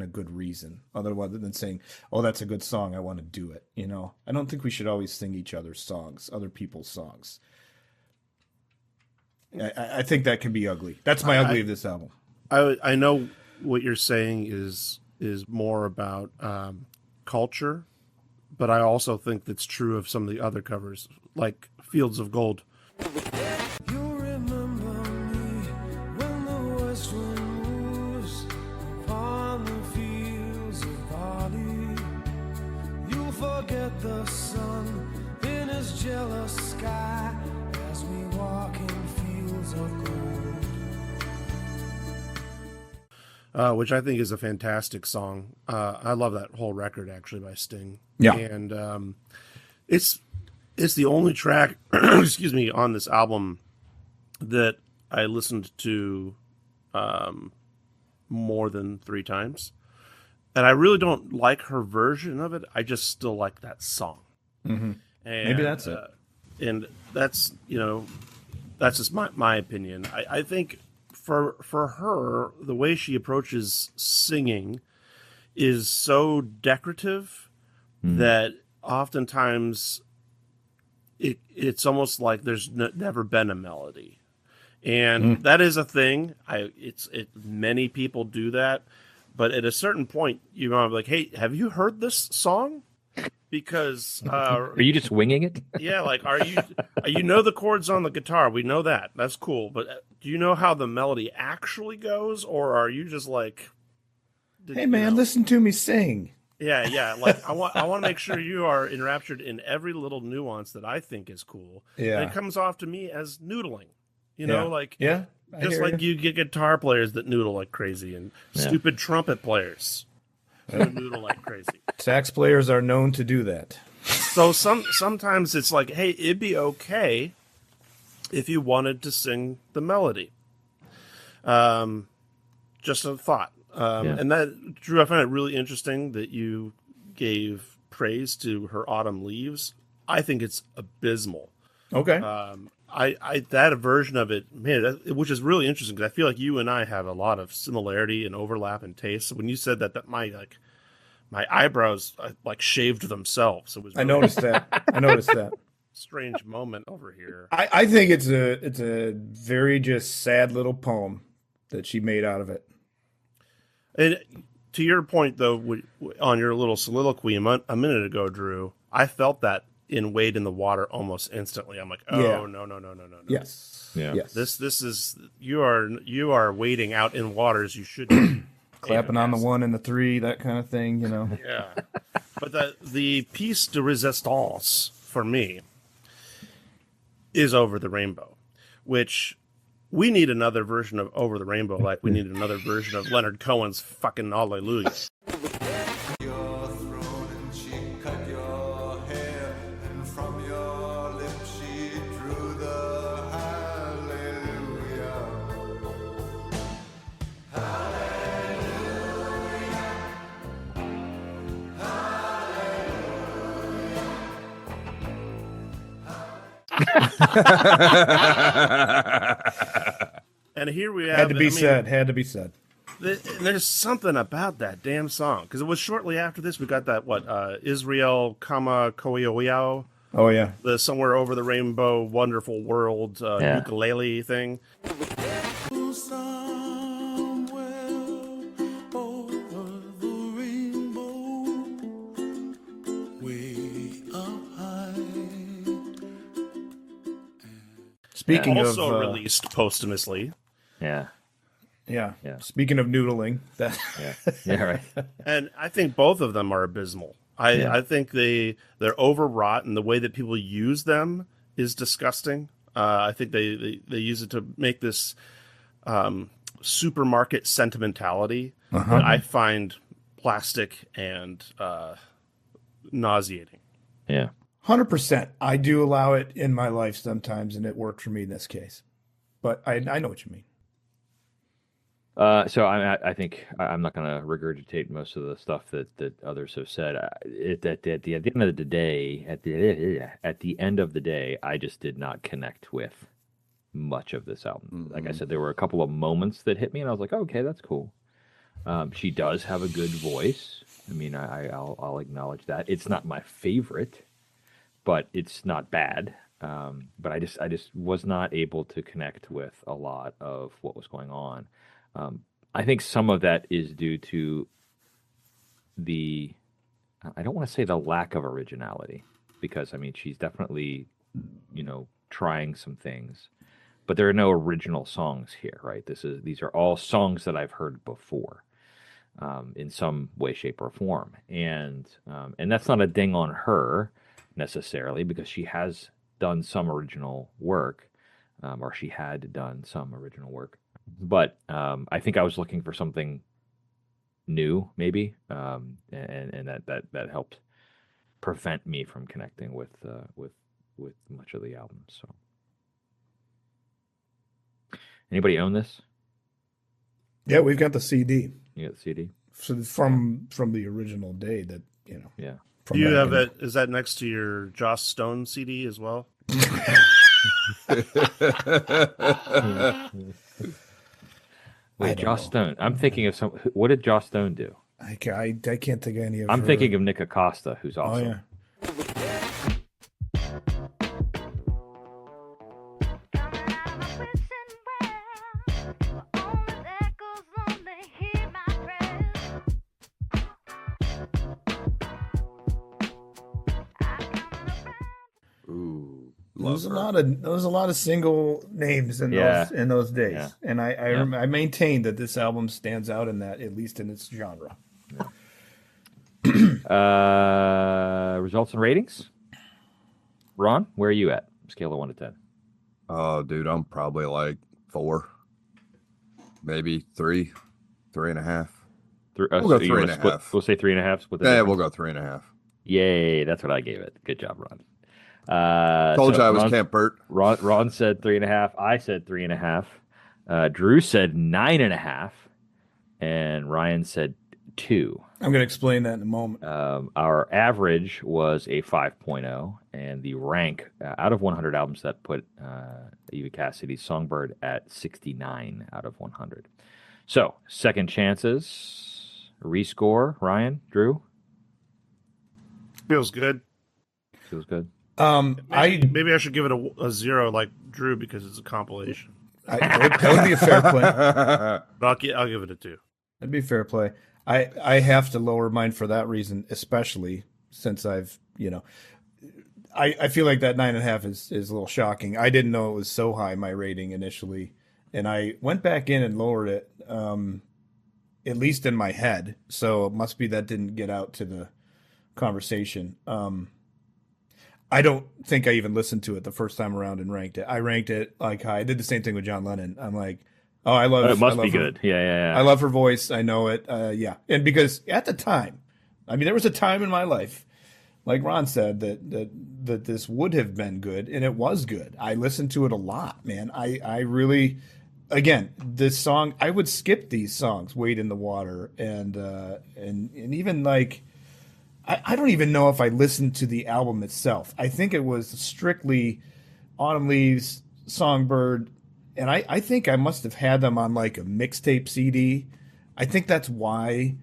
a good reason other than saying, oh, that's a good song, I want to do it. I don't think we should always sing each other's songs, other people's songs. I think that can be ugly. That's my ugly of this album. I know what you're saying is more about culture, but I also think that's true of some of the other covers, like Fields of Gold. You remember me when the west wind moves upon the fields of barley. You forget the sun in his jealous sky as we walk in fields of gold. Which I think is a fantastic song. I love that whole record actually by Sting. Yeah. And it's the only track, excuse me, on this album that I listened to more than 3 times. And I really don't like her version of it. I just still like that song. Mm-hmm. And, maybe that's it. And that's, that's just my opinion. I think for her, the way she approaches singing is so decorative that oftentimes it's almost like there's never been a melody. And that is a thing. Many people do that. But at a certain point, you're going to be like, hey, have you heard this song? Because are you just winging it? Yeah, like you know the chords on the guitar. We know that. That's cool. But do you know how the melody actually goes, or are you just like, hey man, listen to me sing? Yeah. Like I want to make sure you are enraptured in every little nuance that I think is cool. Yeah, and it comes off to me as noodling. Just like you get guitar players that noodle like crazy, and stupid trumpet players that noodle like crazy. Sax players are known to do that. So sometimes it's like, hey, it'd be okay if you wanted to sing the melody. Just a thought. And that, Drew, I find it really interesting that you gave praise to Her Autumn Leaves. I think it's abysmal. Okay. That version of it, man, which is really interesting because I feel like you and I have a lot of similarity and overlap in taste. So when you said that my eyebrows like shaved themselves. It was. Really I noticed that. Strange moment over here. I think it's a very just sad little poem that she made out of it. And to your point, though, on your little soliloquy a minute ago, Drew, I felt that in Wade in the Water almost instantly. I'm like, no. Yes. Yeah. Yes. This is you are wading out in waters you shouldn't. Clapping on the 1 and the 3, that kind of thing, Yeah. But the piece de resistance for me is Over the Rainbow, which we need another version of Over the Rainbow, like we need another version of Leonard Cohen's fucking Hallelujah. Your throne and she cut your hair, and from your lips she drew the hallelujah. And here we have had to be said. There's something about that damn song because it was shortly after this we got that Israel, Koyoyo. Oh yeah, the Somewhere Over the Rainbow, Wonderful World ukulele thing. Somewhere over the rainbow, Speaking Also of released posthumously. Yeah. yeah. Yeah. Speaking of noodling, that Yeah. Yeah. Right. And I think both of them are abysmal. I think they're overwrought, and the way that people use them is disgusting. I think they use it to make this supermarket sentimentality that I find plastic and nauseating. Yeah. 100%. I do allow it in my life sometimes, and it worked for me in this case. But I know what you mean. So I think I'm not going to regurgitate most of the stuff that others have said. At the end of the day, at the end of the day, I just did not connect with much of this album. Like I said, there were a couple of moments that hit me, and I was like, okay, that's cool. She does have a good voice. I mean, I'll acknowledge that. It's not my favorite, but it's not bad. But I just was not able to connect with a lot of what was going on. I think some of that is due to I don't want to say the lack of originality, because I mean, she's definitely, trying some things, but there are no original songs here, right? These are all songs that I've heard before, in some way, shape, or form. And that's not a ding on her necessarily, because she has done some original work, or she had done some original work. But I think I was looking for something new, maybe, and that helped prevent me from connecting with much of the album. So, anybody own this? Yeah, we've got the CD. You got the CD? So from the original day that, Yeah. Do you have it? Is that next to your Joss Stone CD as well? Wait, Joss Stone. I'm thinking of some. What did Joss Stone do? I can't think of any of I'm her. thinking of Nick Acosta, who's Oh, awesome. yeah. Ooh, There was love her. there was a lot of single names in those days, Yeah. and I maintain that this album stands out in that, at least in its genre. Results and ratings. Ron, where are you at? Scale of 1 to 10. Oh, dude, I'm probably like 4, maybe 3, 3.5. We'll We'll go 3.5. We'll say 3.5. Split the Yeah, difference. we'll go 3.5. Yay, that's what I gave it. Good job, Ron. Told so you I was Ron, Camp Bert. Ron said 3.5. I said 3.5. Drew said 9.5, and Ryan said 2. I'm going to explain that in a moment. Our average was a 5.0, and the rank out of 100 albums that put Eva Cassidy's Songbird at 69 out of 100. So, second chances, rescore. Ryan, Drew, Feels good. feels good. Maybe I should give it a 0 like Drew because it's a compilation. That would be a fair play. But I'll give it a 2. That'd be fair play. I have to lower mine for that reason, especially since I've, I feel like that 9.5 is a little shocking. I didn't know it was so high, my rating initially. And I went back in and lowered it, at least in my head. So it must be that didn't get out to the conversation. I don't think I even listened to it the first time around and ranked it. I ranked it like high. I did the same thing with John Lennon. I'm like, oh, I love It must be her. good. Yeah. I love her voice. I know it. Yeah. And because at the time, I mean, there was a time in my life, like Ron said, that this would have been good, and it was good. I listened to it a lot, man. I really, again, this song, I would skip these songs, Wade in the Water, and even like, I don't even know if I listened to the album itself. I think it was strictly Autumn Leaves, Songbird, and I think I must have had them on like a mixtape CD. I think that's why,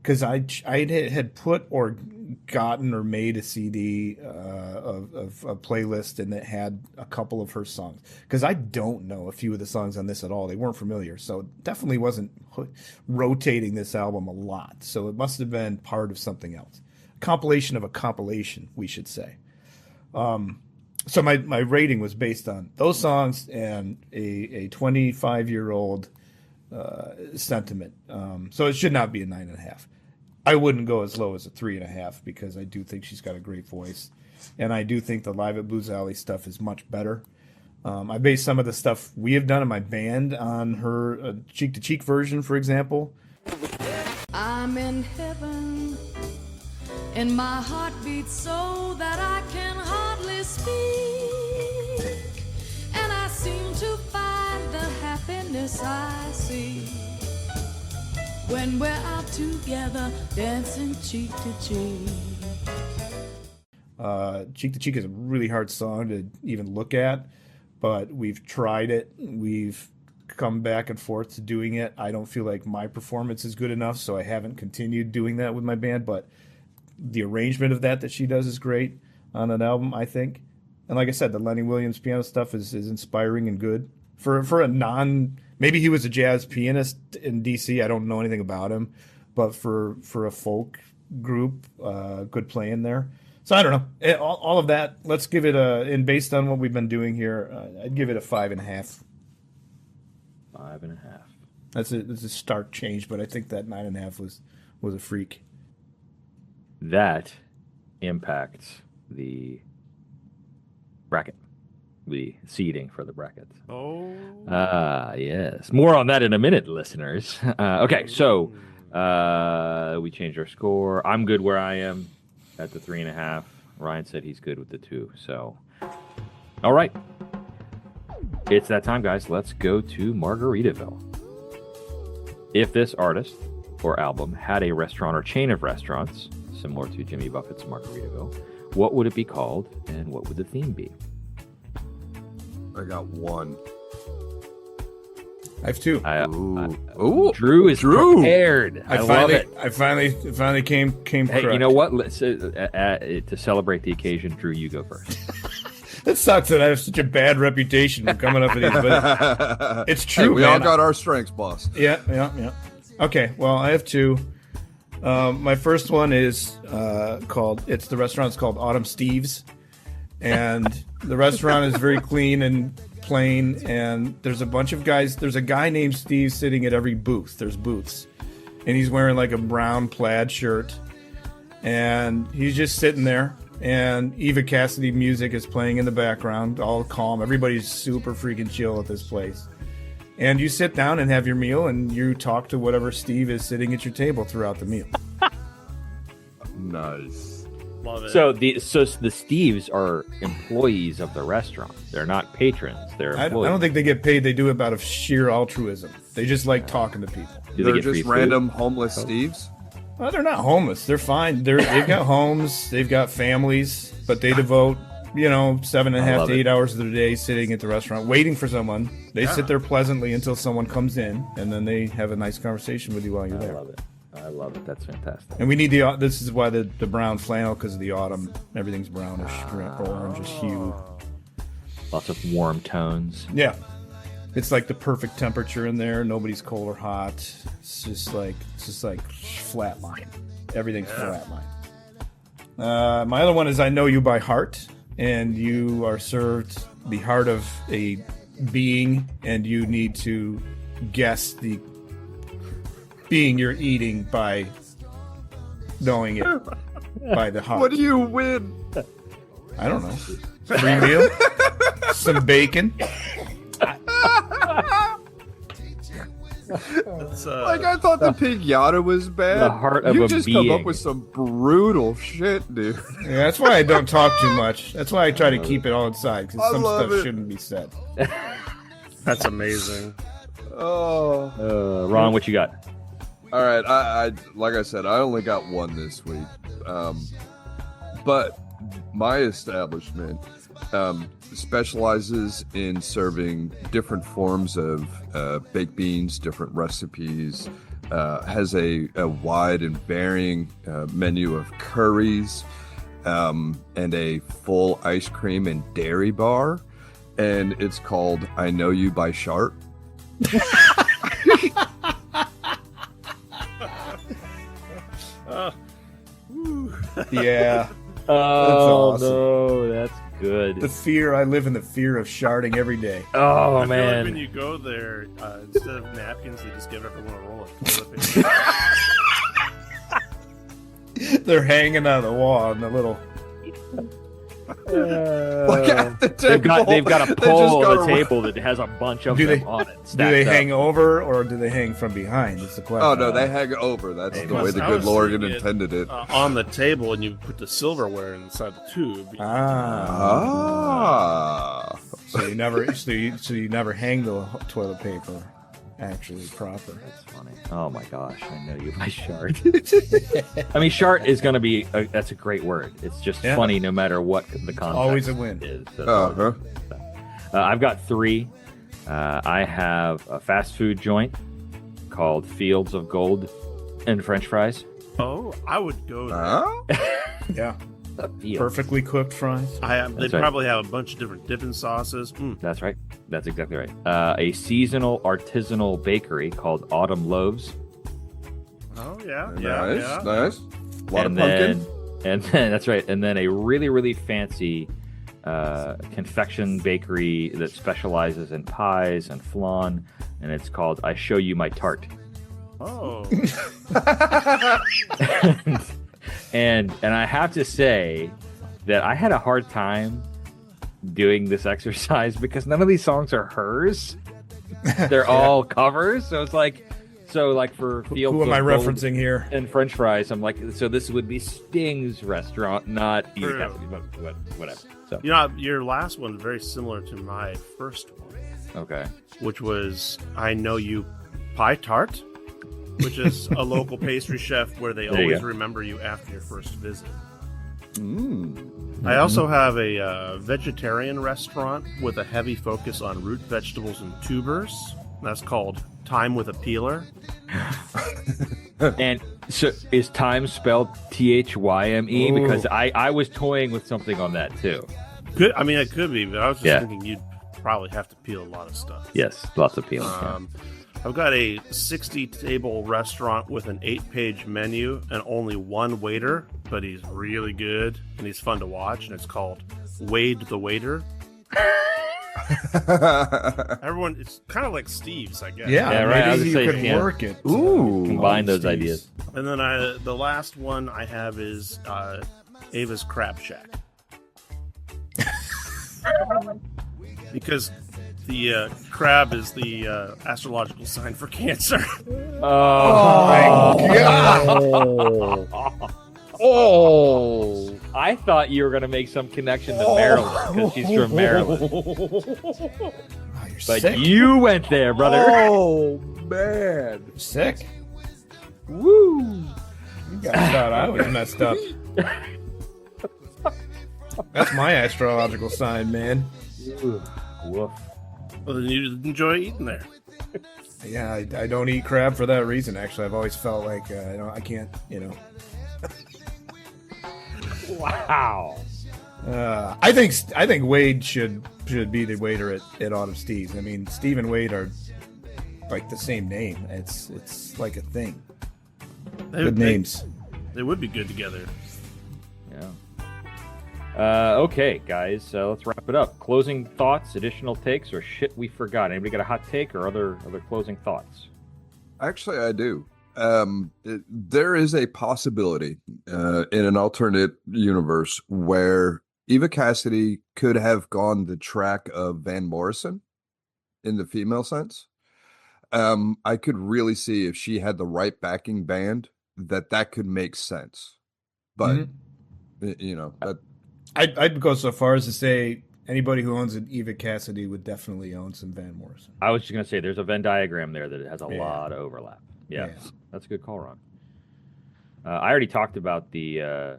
because I had put or gotten or made a CD of a playlist, and it had a couple of her songs. Because I don't know a few of the songs on this at all. They weren't familiar, so it definitely wasn't rotating this album a lot. So it must have been part of something else. Compilation of a compilation, we should say. So my rating was based on those songs and a 25-year-old sentiment. So it should not be a 9.5. I wouldn't go as low as a 3.5 because I do think she's got a great voice, and I do think the Live at Blues Alley stuff is much better. I based some of the stuff we have done in my band on her Cheek to Cheek version, for example. I'm in heaven, and my heart beats so that I can hardly speak, and I seem to find the happiness I see when we're out together, dancing cheek to cheek. Cheek to Cheek is a really hard song to even look at, but we've tried it. We've come back and forth to doing it. I don't feel like my performance is good enough, so I haven't continued doing that with my band, but the arrangement of that she does is great on an album, I think. And like I said, the Lenny Williams piano stuff is inspiring and good. For a maybe he was a jazz pianist in DC. I don't know anything about him, but for a folk group, good playing there. So I don't know. All of that, let's give it and based on what we've been doing here, I'd give it a 5.5. 5.5. That's a stark change, but I think that 9.5 was a freak. That impacts the bracket, the seeding for the bracket. Oh. Yes. More on that in a minute, listeners. Okay, so we changed our score. I'm good where I am at the 3.5. Ryan said he's good with the 2. So, all right. It's that time, guys. Let's go to Margaritaville. If this artist or album had a restaurant or chain of restaurants, similar to Jimmy Buffett's Margaritaville, what would it be called and what would the theme be? I got one. I have 2. Ooh. Drew is prepared. I love it. I finally came Hey, correct. you know what? Let's to celebrate the occasion, Drew, you go first. It sucks that I have such a bad reputation for coming up with these, but it's true. Hey, we man. all got our strengths, boss. Yeah. Okay, well, I have 2. My first one is the restaurant's called Autumn Steve's, and the restaurant is very clean and plain, and there's a bunch of guys. There's a guy named Steve sitting at every booth. There's booths, and he's wearing like a brown plaid shirt, and he's just sitting there. And Eva Cassidy music is playing in the background, all calm. Everybody's super freaking chill at this place. And you sit down and have your meal, and you talk to whatever Steve is sitting at your table throughout the meal. Nice. Love it. So the Steves are employees of the restaurant. They're not patrons. They're I employees. don't think they get paid. They do it out of sheer altruism. They just like talking to people. Do they They're get free just food? random homeless Steves. Well, they're not homeless. They're fine. They've got homes. They've got families, but they devote, 7.5 to 8 hours of their day sitting at the restaurant waiting for someone. They sit there pleasantly until someone comes in, and then they have a nice conversation with you while you're I there. love it. I love it. That's fantastic. And we need this is why the brown flannel, because of the autumn, everything's brownish, orangish hue. Lots of warm tones. Yeah. It's like the perfect temperature in there. Nobody's cold or hot. It's just like flat line. Everything's flat line. My other one is I Know You by Heart, and you are served the heart of a being, and you need to guess the being you're eating by knowing it by the heart. What do you win? I don't know. Free meal, some bacon. Like, I thought the pinata was bad. The heart of you a just come being. up with some brutal shit, dude. Yeah, that's why I don't talk too much. That's why I try to keep it all inside, because I some love stuff it. shouldn't be said. That's amazing. Oh. Ron, what you got? All right. I like I said, I only got one this week. But my establishment specializes in serving different forms of baked beans, different recipes, has a wide and varying menu of curries, and a full ice cream and dairy bar. And it's called I Know You by Sharp. Yeah. Oh awesome. no, that's good. The fear, I live in the fear of sharding every day. Oh I feel man. like when you go there, instead of napkins, they just give everyone a roll of toilet paper. They're hanging on the wall and the little. Like at the table. They've got a They just pole got on the a- table that has a bunch of Do them they- on it. Do they stacked up. hang over or do they hang from behind? That's the question. Oh no, they hang over. That's the way the I good was Lord thinking it, intended it. on the table, and you put the silverware inside the tube. Ah. So you never, so you never hang the toilet paper, actually proper. That's funny. Oh my gosh, I know you by shart. I mean, shart is going to be. That's a great word. It's just Yeah. funny no matter what the context Always a win. is. Uh-huh. I've got 3. I have a fast food joint called Fields of Gold and French fries. Oh, I would go there. Huh? Yeah, Fields. perfectly cooked fries. They That's right. probably have a bunch of different dipping sauces. That's right. That's exactly right. A seasonal artisanal bakery called Autumn Loaves. Oh yeah, Nice, yeah. nice. A lot and of pumpkin. then that's right. And then a really, really fancy confection bakery that specializes in pies and flan, and it's called I Show You My Tart. Oh, and I have to say that I had a hard time doing this exercise because none of these songs are hers. They're all covers. So it's like, for Fields Who am of I Gold referencing here? and French fries, I'm like, so this would be Sting's restaurant, not Eva True. Cassidy, but whatever. So you know, your last one's very similar to my first one, okay, which was I Know You Pie Tart, which is a local pastry chef where they There you always go. remember you after your first visit. Mm. I also have a vegetarian restaurant with a heavy focus on root vegetables and tubers. That's called Time with a Peeler. and so is time spelled THYME? Ooh. Because I was toying with something on that too. I mean, it could be, but I was just thinking you'd probably have to peel a lot of stuff. Yes, lots of peeling. I've got a 60-table restaurant with an 8-page menu and only one waiter, but he's really good and he's fun to watch, and it's called Wade the Waiter. Everyone, it's kind of like Steve's, I guess. Yeah, Yeah, right, I was maybe gonna you say, could yeah. work it. Ooh. Combine those Steve's. ideas. And then the last one I have is Ava's Crab Shack. Because the crab is the astrological sign for Cancer. Oh, I thought you were going to make some connection to Maryland because she's from Maryland. Oh, you're But sick. you went there, brother. Oh man. You're sick. Woo! You guys thought I was messed up. That's my astrological sign, man. Woof. Well, then you enjoy eating there. Yeah, I don't eat crab for that reason. Actually, I've always felt like I can't. Wow. I think Wade should be the waiter at Autumn Steve's. I mean, Steve and Wade are like the same name. It's like a thing. Good names. They would be good together. Yeah. Okay, guys, let's wrap it up. Closing thoughts, additional takes, or shit we forgot. Anybody got a hot take or other closing thoughts? Actually, I do. There is a possibility in an alternate universe where Eva Cassidy could have gone the track of Van Morrison in the female sense. I could really see if she had the right backing band that could make sense. But that I'd go so far as to say anybody who owns an Eva Cassidy would definitely own some Van Morrison. I was just going to say there's a Venn diagram there that has a lot of overlap. Yeah, that's a good call, Ron. I already talked about the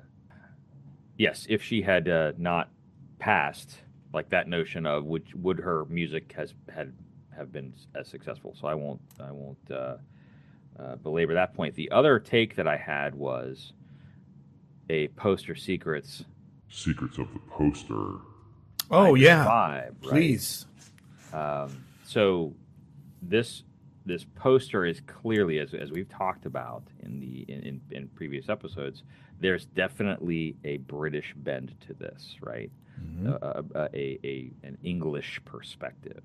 yes, if she had not passed, like that notion of would her music have been as successful. So I won't belabor that point. The other take that I had was a Poster Secrets Secrets of the Poster. Oh yeah, 5, right? please. So this this poster is clearly, as we've talked about in previous episodes, there's definitely a British bend to this, right? An English perspective,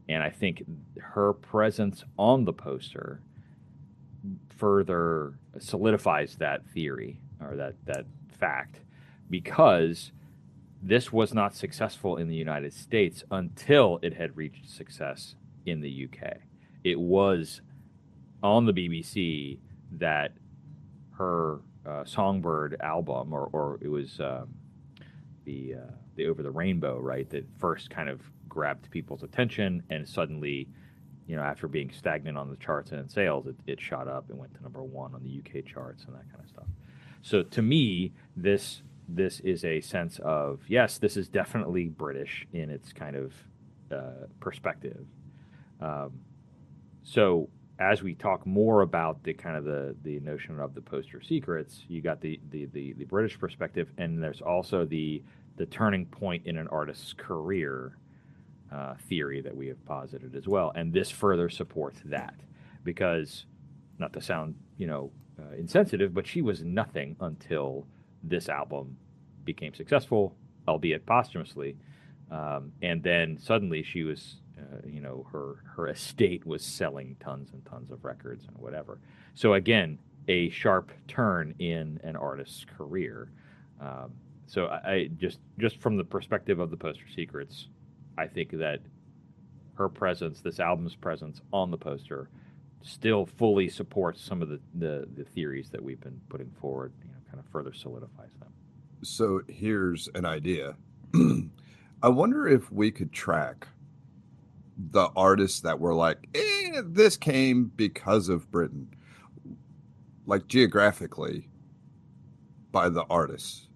and I think her presence on the poster further solidifies that theory or that fact, because this was not successful in the United States until it had reached success in the UK. It was on the BBC that her Songbird album, or it was the Over the Rainbow, right, that first kind of grabbed people's attention, and suddenly, after being stagnant on the charts and in sales, it shot up and went to number 1 on the UK charts and that kind of stuff. So to me, this is a sense of, yes, this is definitely British in its kind of perspective. So as we talk more about the kind of the notion of the poster secrets, you got the British perspective, and there's also the turning point in an artist's career theory that we have posited as well, and this further supports that, because, not to sound insensitive, but she was nothing until this album became successful, albeit posthumously, and then suddenly she was, her estate was selling tons and tons of records and whatever. So again, a sharp turn in an artist's career. So I just from the perspective of the poster secrets, I think that her presence, this album's presence on the poster, still fully supports some of the theories that we've been putting forward, kind of further solidifies them. So here's an idea. I wonder if we could track the artists that were like, this came because of Britain, like geographically, by the artists.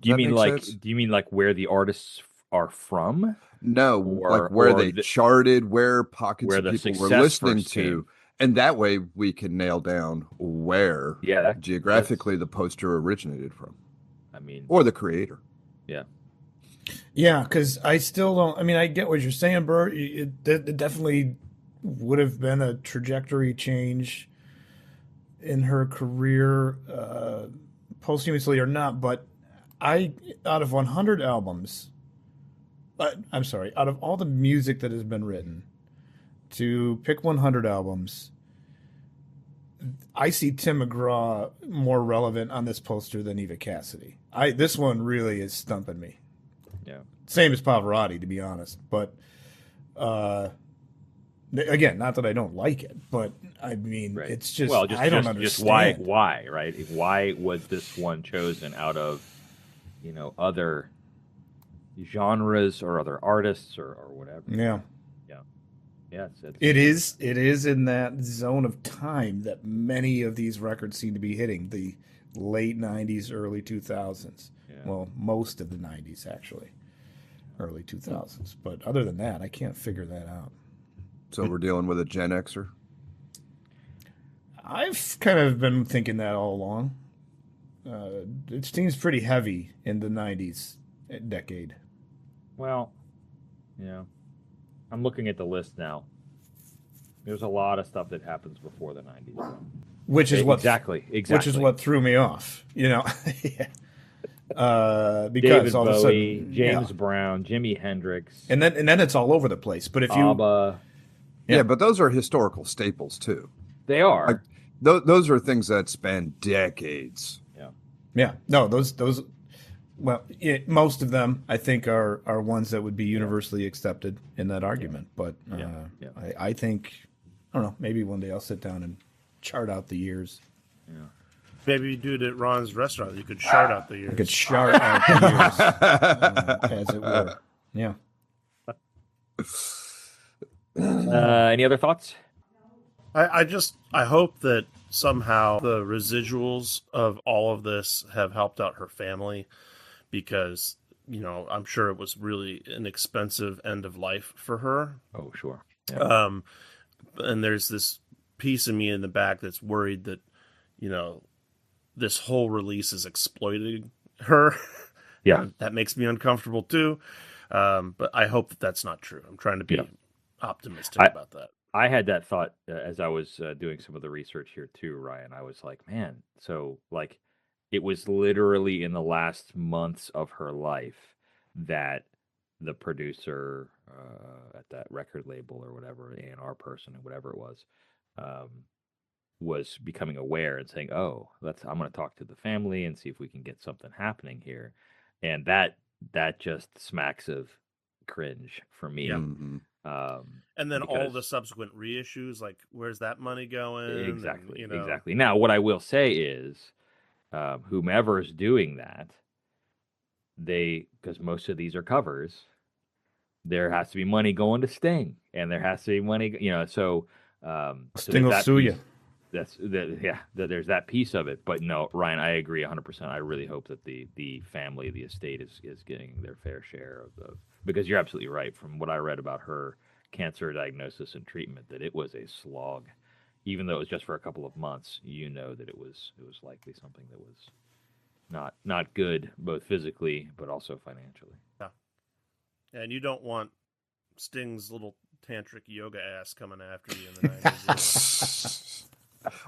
Do you mean like where the artists are from? No, like where they charted, where pockets of people were listening to, and that way we can nail down where geographically the poster originated from. I mean, or the creator. Yeah. Yeah, because I still don't. I mean, I get what you're saying, Bert. It definitely would have been a trajectory change in her career, posthumously or not. But out of 100 albums, out of all the music that has been written, to pick 100 albums, I see Tim McGraw more relevant on this poster than Eva Cassidy. This one really is stumping me. Yeah. Same as Pavarotti, to be honest. But again, not that I don't like it, but I mean, it's just, I don't understand. Just why, right? Why was this one chosen out of, other genres or other artists or whatever? Yeah. Yeah. It is in that zone of time that many of these records seem to be hitting, the late 90s, early 2000s. Yeah. Well, most of the 90s, actually. Early 2000s. But other than that, I can't figure that out. So we're dealing with a Gen Xer? I've kind of been thinking that all along. It seems pretty heavy in the 90s decade. Well, I'm looking at the list now. There's a lot of stuff that happens before the 90s. Which is what exactly. Which is what threw me off, Yeah. Because David all Bowie, of a sudden, James Brown, Jimi Hendrix, and then it's all over the place. But if ABBA, yeah, but those are historical staples too. They are. Like, those are things that span decades. Yeah. No, those. Well, most of them, I think, are ones that would be universally accepted in that argument. But I think, I don't know, maybe one day I'll sit down and chart out the years. Yeah. Maybe you do it at Ron's restaurant. You could chart out the years. I could chart out the years, as it were. Yeah. Any other thoughts? I hope that somehow the residuals of all of this have helped out her family, because, I'm sure it was really an expensive end of life for her. Oh, sure. Yeah. And there's this piece of me in the back that's worried that, this whole release is exploiting her. Yeah. That makes me uncomfortable too. But I hope that that's not true. I'm trying to be optimistic about that. I had that thought as I was doing some of the research here too, Ryan. I was like, man, so like it was literally in the last months of her life that the producer at that record label or whatever, A&R person or whatever it was becoming aware and saying, "Oh, I'm going to talk to the family and see if we can get something happening here," and that just smacks of cringe for me. Yeah. Mhm. And then all the because- subsequent reissues, like where's that money going? Exactly, And, exactly. Now, what I will say is, whomever's doing that, because most of these are covers, there has to be money going to Sting, and there has to be money, so Sting will sue you. There's that piece of it. But no, Ryan, I agree 100%. I really hope that the family, the estate is getting their fair share of because you're absolutely right. From what I read about her cancer diagnosis and treatment, that it was a slog. Even though it was just for a couple of months, that it was likely something that was not good, both physically but also financially. Yeah. And you don't want Sting's little tantric yoga ass coming after you in the 90s.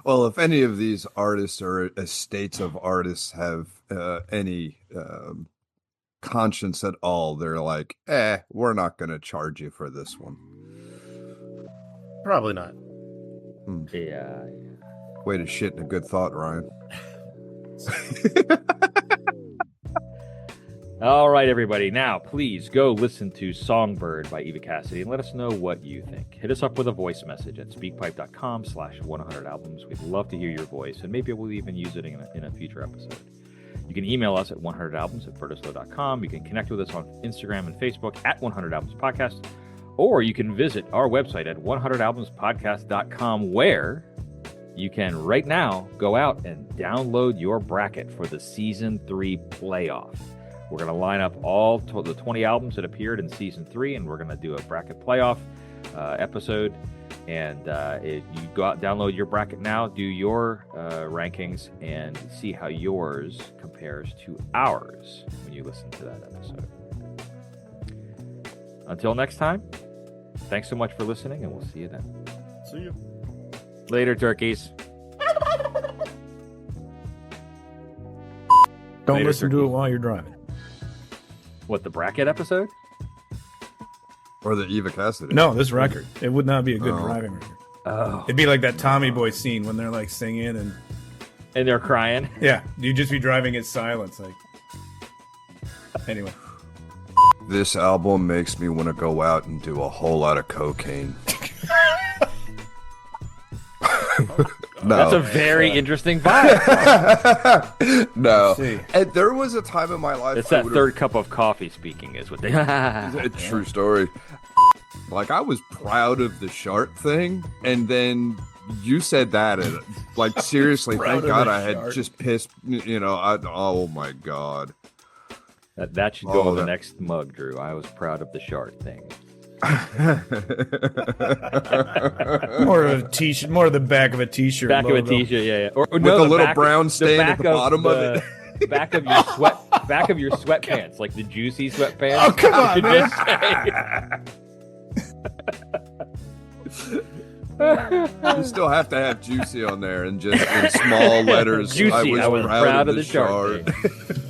Well, if any of these artists or estates of artists have any conscience at all, they're like, we're not going to charge you for this one. Probably not. Yeah. Way to shit in a good thought, Ryan. All right, everybody. Now, please go listen to Songbird by Eva Cassidy and let us know what you think. Hit us up with a voice message at speakpipe.com/100albums. We'd love to hear your voice, and maybe we'll even use it in a future episode. You can email us at 100albums@vertislow.com. You can connect with us on Instagram and Facebook at 100albums podcast, or you can visit our website at 100albumspodcast.com, where you can right now go out and download your bracket for the Season 3 playoff. We're going to line up all the 20 albums that appeared in Season 3, and we're going to do a bracket playoff episode. And you go out, download your bracket now, do your rankings, and see how yours compares to ours when you listen to that episode. Until next time, thanks so much for listening, and we'll see you then. See you. Later, turkeys. Don't Later, listen to turkeys. it while you're driving. What, the bracket episode? Or the Eva Cassidy. No, this record. It would not be a good Oh. driving record. Oh. It'd be like that Tommy Boy scene when they're like singing and And they're crying. yeah, you'd just be driving in silence. Like anyway, This album makes me want to go out and do a whole lot of cocaine. No. That's a very interesting vibe. No. see. And there was a time in my life It's I that would've- third cup of coffee speaking is what they... It's a true story. Like, I was proud of the shark thing, and then you said that, and like, seriously, Proud thank of God the I had shark. just pissed, oh my God. That should go Oh, on the that- next mug, Drew. I was proud of the shark thing. more of a t-shirt, more of the back of a t-shirt. Back of a logo. t-shirt, yeah. Or With no, the the little back- brown stain at back the bottom of the- Back of your sweatpants, like the juicy sweatpants. Oh, come on, You should man. just say- You still have to have juicy on there, and just in small letters. Juicy, I was, proud of the shark shark. thing.